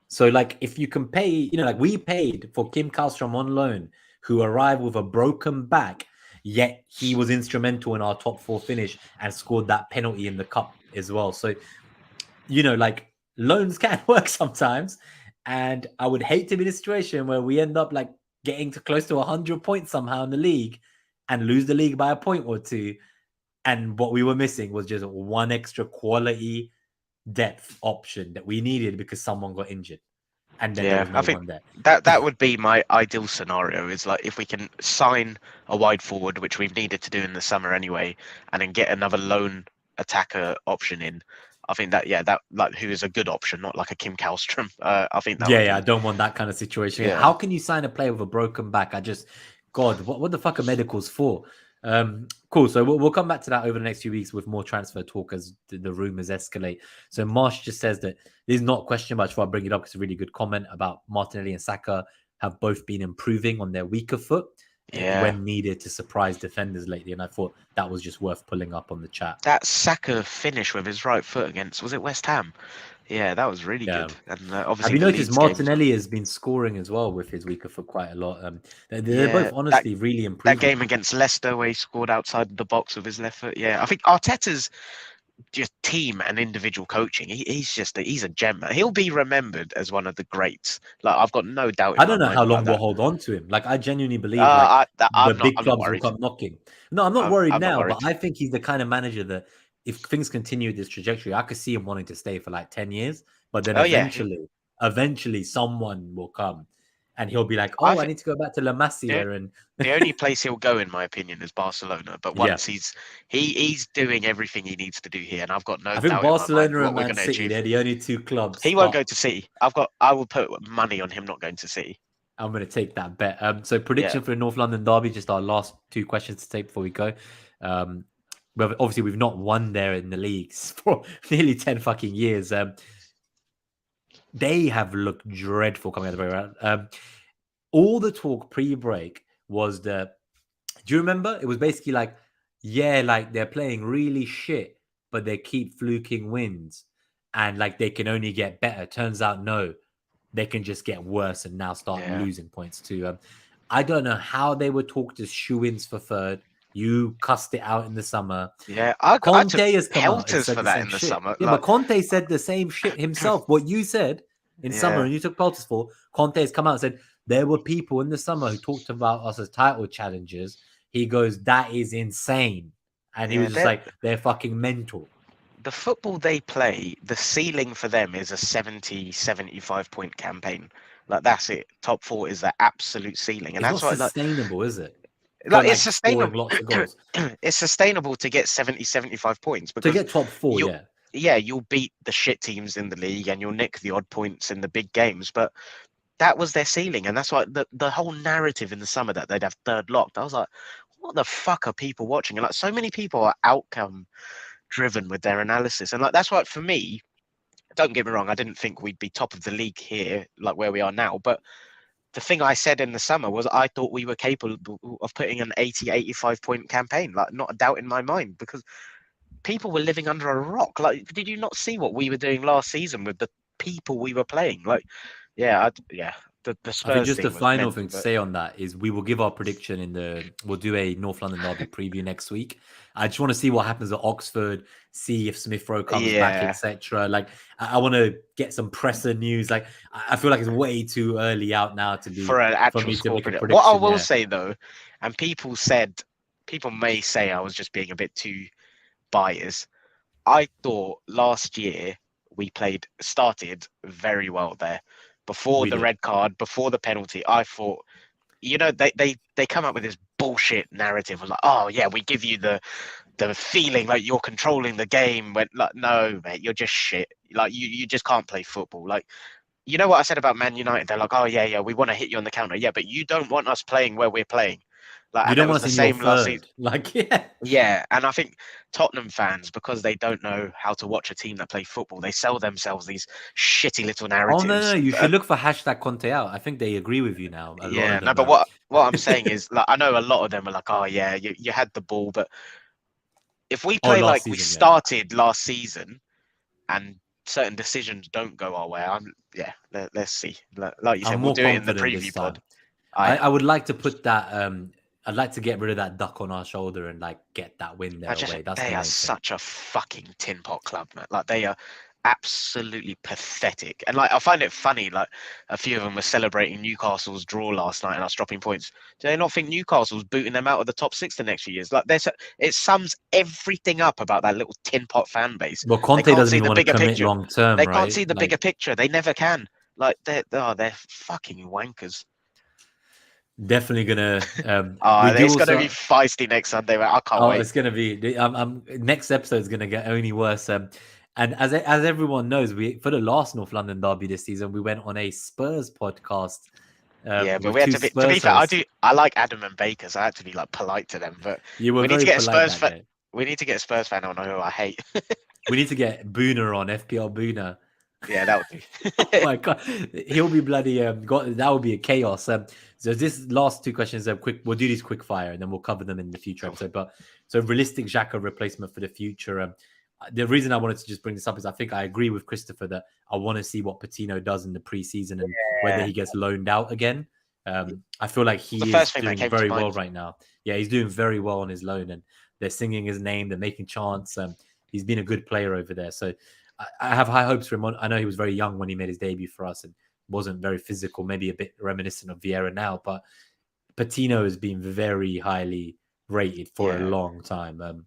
So like if you can pay, like we paid for Kim Kallstrom on loan, who arrived with a broken back, yet he was instrumental in our top 4 finish and scored that penalty in the cup as well. So, like loans can work sometimes. And I would hate to be in a situation where we end up like getting to close to 100 points somehow in the league and lose the league by a point or two. And what we were missing was just one extra quality depth option that we needed because someone got injured. And then there was no one there. That would be my ideal scenario, is like if we can sign a wide forward, which we've needed to do in the summer anyway, and then get another lone attacker option in. I think that like who is a good option, not like a Kim Kallstrom. I think that. I don't want that kind of situation. Yeah. How can you sign a player with a broken back? What the fuck are medicals for? Cool. So we'll come back to that over the next few weeks with more transfer talk as the rumors escalate. So Marsh just says that this is not a question, but before I bring it up, it's a really good comment about Martinelli and Saka have both been improving on their weaker foot when needed to surprise defenders lately. And I thought that was just worth pulling up on the chat. That Saka finish with his right foot against, was it West Ham? Yeah, that was really good. And obviously, have you noticed Martinelli has been scoring as well with his weaker foot quite a lot? They're both honestly really improving. That game against Leicester where he scored outside the box with his left foot. Yeah, I think Arteta's just team and individual coaching. He's a gem. He'll be remembered as one of the greats. Like I've got no doubt. I don't know how long we'll hold on to him. Like I genuinely believe the big clubs will come knocking. No, I'm not worried now, but I think he's the kind of manager that if things continue this trajectory, I could see him wanting to stay for like 10 years. But then eventually someone will come and he'll be like, I need to go back to La Masia. And the only place he'll go, in my opinion, is Barcelona. But once he's doing everything he needs to do here, and I've got no doubt. I think Barcelona and Man City, they're the only 2 clubs. He won't go to City. I will put money on him not going to City. I'm going to take that bet. So prediction for the North London Derby, just our last 2 questions to take before we go. But obviously we've not won there in the leagues for nearly 10 fucking years. They have looked dreadful coming out of the way around. All the talk pre-break was do you remember? It was basically like, like they're playing really shit, but they keep fluking wins. And like they can only get better. Turns out, no, they can just get worse and now start losing points too. I don't know how they would talk to shoe-ins for third. You cussed it out in the summer. Yeah, Conte has come out for that in the summer. Yeah, but Conte said the same shit himself. What you said in summer and you took pelters for, Conte has come out and said there were people in the summer who talked about us as title challengers. He goes, that is insane. And he was just like, they're fucking mental. the football they play, the ceiling for them is a 70, 75 point campaign. Like that's it. Top four is the absolute ceiling, and It's that's not why sustainable, is it? For like it's like scoring sustainable. lots of goals. It's sustainable to get 70, 75 points To because get top four, you, yeah. you'll beat the shit teams in the league and you'll nick the odd points in the big games, but that was their ceiling, and that's why the whole narrative in the summer that they'd have third locked. I was like, what the fuck are people watching? And like so many people are outcome driven with their analysis, and like that's why for me, don't get me wrong, I didn't think we'd be top of the league here, like where we are now, but the thing I said in the summer was I thought we were capable of putting an 80, 85 point campaign, like not a doubt in my mind, because people were living under a rock. Like, did you not see what we were doing last season with the people we were playing? Like, the Spurs I think just thing the was final mental, thing to but say on that is we will give our prediction we'll do a North London derby preview next week. I just want to see what happens at Oxford, see if Smith Rowe comes back, etc. Like I want to get some presser news. Like I feel like it's way too early out now to be for an actual me to score make a prediction. prediction. What I will say though, and people may say I was just being a bit too biased. I thought last year we started very well there. Before the red card, before the penalty, I thought, they come up with this bullshit narrative of like, oh yeah, we give you the feeling like you're controlling the game. When like, no, mate, you're just shit. Like you just can't play football. Like, you know what I said about Man United? They're like, oh yeah, we want to hit you on the counter. Yeah, but you don't want us playing where we're playing. Like, you and don't it want was us the in your same last season. third. Like, yeah. Yeah, and I think Tottenham fans, because they don't know how to watch a team that play football, they sell themselves these shitty little narratives. Oh no, you should look for hashtag Conte out. I think they agree with you now. A lot of them. No, but what I'm saying is, like, I know a lot of them are like, oh yeah, you had the ball, but if we play like we started last season, and certain decisions don't go our way, let's see. Like you said, we'll do it in the preview pod. I would like to put that. I'd like to get rid of that duck on our shoulder and like get that win there away. They are such a fucking tin pot club, man. Like they are absolutely pathetic. And like I find it funny, like a few of them were celebrating Newcastle's draw last night and us dropping points. Do they not think Newcastle's booting them out of the top six the next few years? Like it sums everything up about that little tin pot fan base. Well, Conte doesn't even want to commit long term. They can't see the bigger picture. They never can. Like they're fucking wankers. Definitely gonna. It's gonna be feisty next Sunday. I can't wait. It's gonna be. Next episode is gonna get only worse. And as everyone knows, for the last North London derby this season, we went on a Spurs podcast. But we had to be. To be fair, I like Adam and Baker, so I had to be like polite to them. But we need to get a Spurs fan. We need to get a Spurs fan on who I hate. We need to get Booner on, FPL Booner. Yeah, that would be. Oh my god, he'll be bloody. That would be a chaos. So this last two questions are quick. We'll do these quick fire, and then we'll cover them in the future episode. But so realistic Xhaka replacement for the future. The reason I wanted to just bring this up is I think I agree with Christopher that I want to see what Patino does in the preseason and whether he gets loaned out again. I feel like he is doing very well right now. Yeah, he's doing very well on his loan, and they're singing his name. They're making chants. He's been a good player over there. So I have high hopes for him. I know he was very young when he made his debut for us and wasn't very physical, maybe a bit reminiscent of Vieira now, but Patino has been very highly rated for a long time.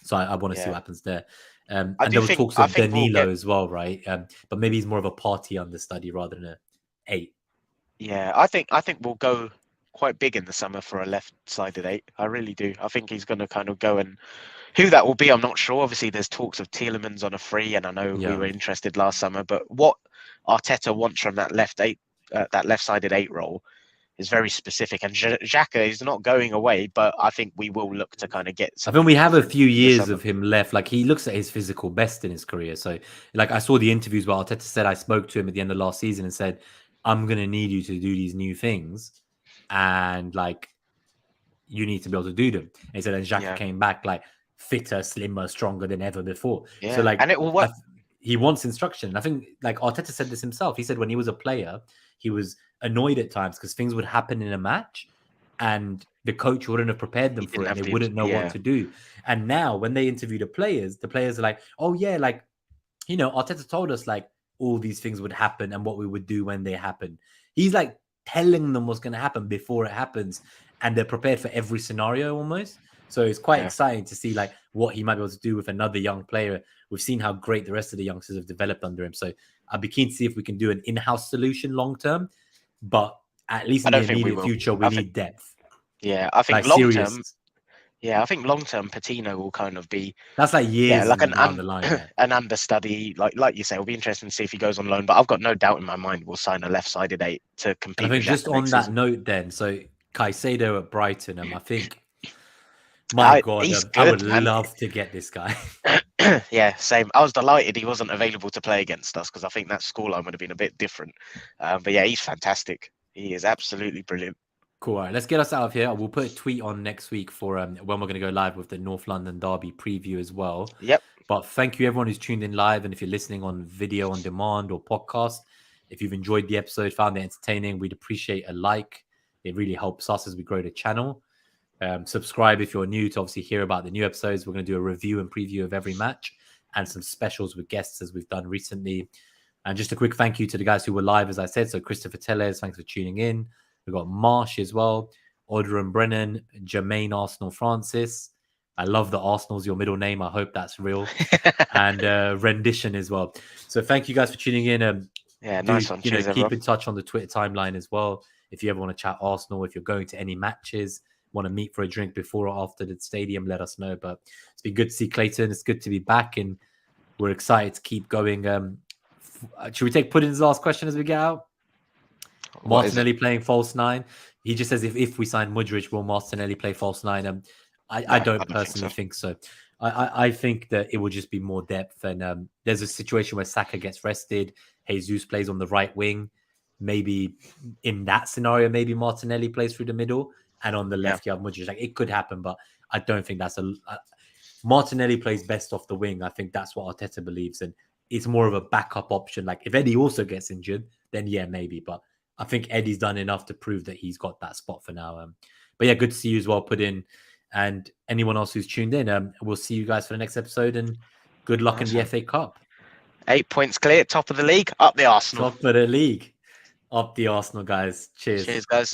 So I want to see what happens there. And there were talks of Danilo as well, right? But maybe he's more of a party understudy rather than an 8. Yeah, I think we'll go quite big in the summer for a left-sided 8. I really do. I think he's going to kind of go, and who that will be, I'm not sure. Obviously, there's talks of Tielemans on a free, and I know we were interested last summer. But what Arteta wants from that left-sided 8 role is very specific. And Xhaka is not going away, but I think we will look to kind of get. I think we have a few years of him left. Like he looks at his physical best in his career. So, like I saw the interviews where Arteta said I spoke to him at the end of last season and said, "I'm going to need you to do these new things, and like you need to be able to do them." And he said, and Xhaka came back like fitter, slimmer, stronger than ever before. So like, and it will work. He wants instruction. And I think like Arteta said this himself. He said when he was a player, he was annoyed at times because things would happen in a match and the coach wouldn't have prepared them for it and they wouldn't know what to do. And now when they interview the players are like, oh yeah, like, you know, Arteta told us like all these things would happen and what we would do when they happen. He's like telling them what's going to happen before it happens and they're prepared for every scenario almost. So it's quite exciting to see like what he might be able to do with another young player We've seen how great the rest of the youngsters have developed under him. So I'd be keen to see if we can do an in-house solution long term, but at least in the immediate future, we need depth. Yeah, I think long term. Yeah, I think long term Patino will kind of be. That's like years like down the line. Yeah. An understudy, like you say, it'll be interesting to see if he goes on loan. But I've got no doubt in my mind we'll sign a left-sided 8 to compete. And I think just on that note, then, so Caicedo at Brighton, I think, my God, I would love to get this guy. Yeah, same. I was delighted he wasn't available to play against us because I think that scoreline would have been a bit different. But yeah, he's fantastic. He is absolutely brilliant. Cool. All right, let's get us out of here. We'll put a tweet on next week for when we're going to go live with the North London Derby preview as well. Yep. But thank you everyone who's tuned in live, and if you're listening on video on demand or podcast, if you've enjoyed the episode, found it entertaining, we'd appreciate a like. It really helps us as we grow the channel. Subscribe if you're new to obviously hear about the new episodes. We're going to do a review and preview of every match and some specials with guests as we've done recently. And just a quick thank you to the guys who were live, as I said. So Christopher Tellez, thanks for tuning in. We've got Marsh as well, Audra Brennan, Jermaine Arsenal Francis. I love that Arsenal's your middle name. I hope that's real. And Rendition as well. So thank you guys for tuning in. Nice one. Cheers, keep in touch on the Twitter timeline as well. If you ever want to chat Arsenal, if you're going to any matches, want to meet for a drink before or after the stadium, let us know. But it's been good to see Clayton. It's good to be back, and we're excited to keep going. Should we take Puddin's last question as we get out? Martinelli playing false 9. He just says if we sign Mudryk, will Martinelli play false 9? I don't personally think so. I think that it will just be more depth. And there's a situation where Saka gets rested. Jesus plays on the right wing. Maybe in that scenario, maybe Martinelli plays through the middle. And on the left, you have Mudryk. Like, it could happen, but I don't think that's Martinelli plays best off the wing. I think that's what Arteta believes. And it's more of a backup option. Like, if Eddie also gets injured, then yeah, maybe. But I think Eddie's done enough to prove that he's got that spot for now. But yeah, good to see you as well, Puddin. And anyone else who's tuned in, we'll see you guys for the next episode. And good luck in the FA Cup. 8 points clear, top of the league, up the Arsenal. Top of the league. Up the Arsenal, guys. Cheers. Cheers, guys.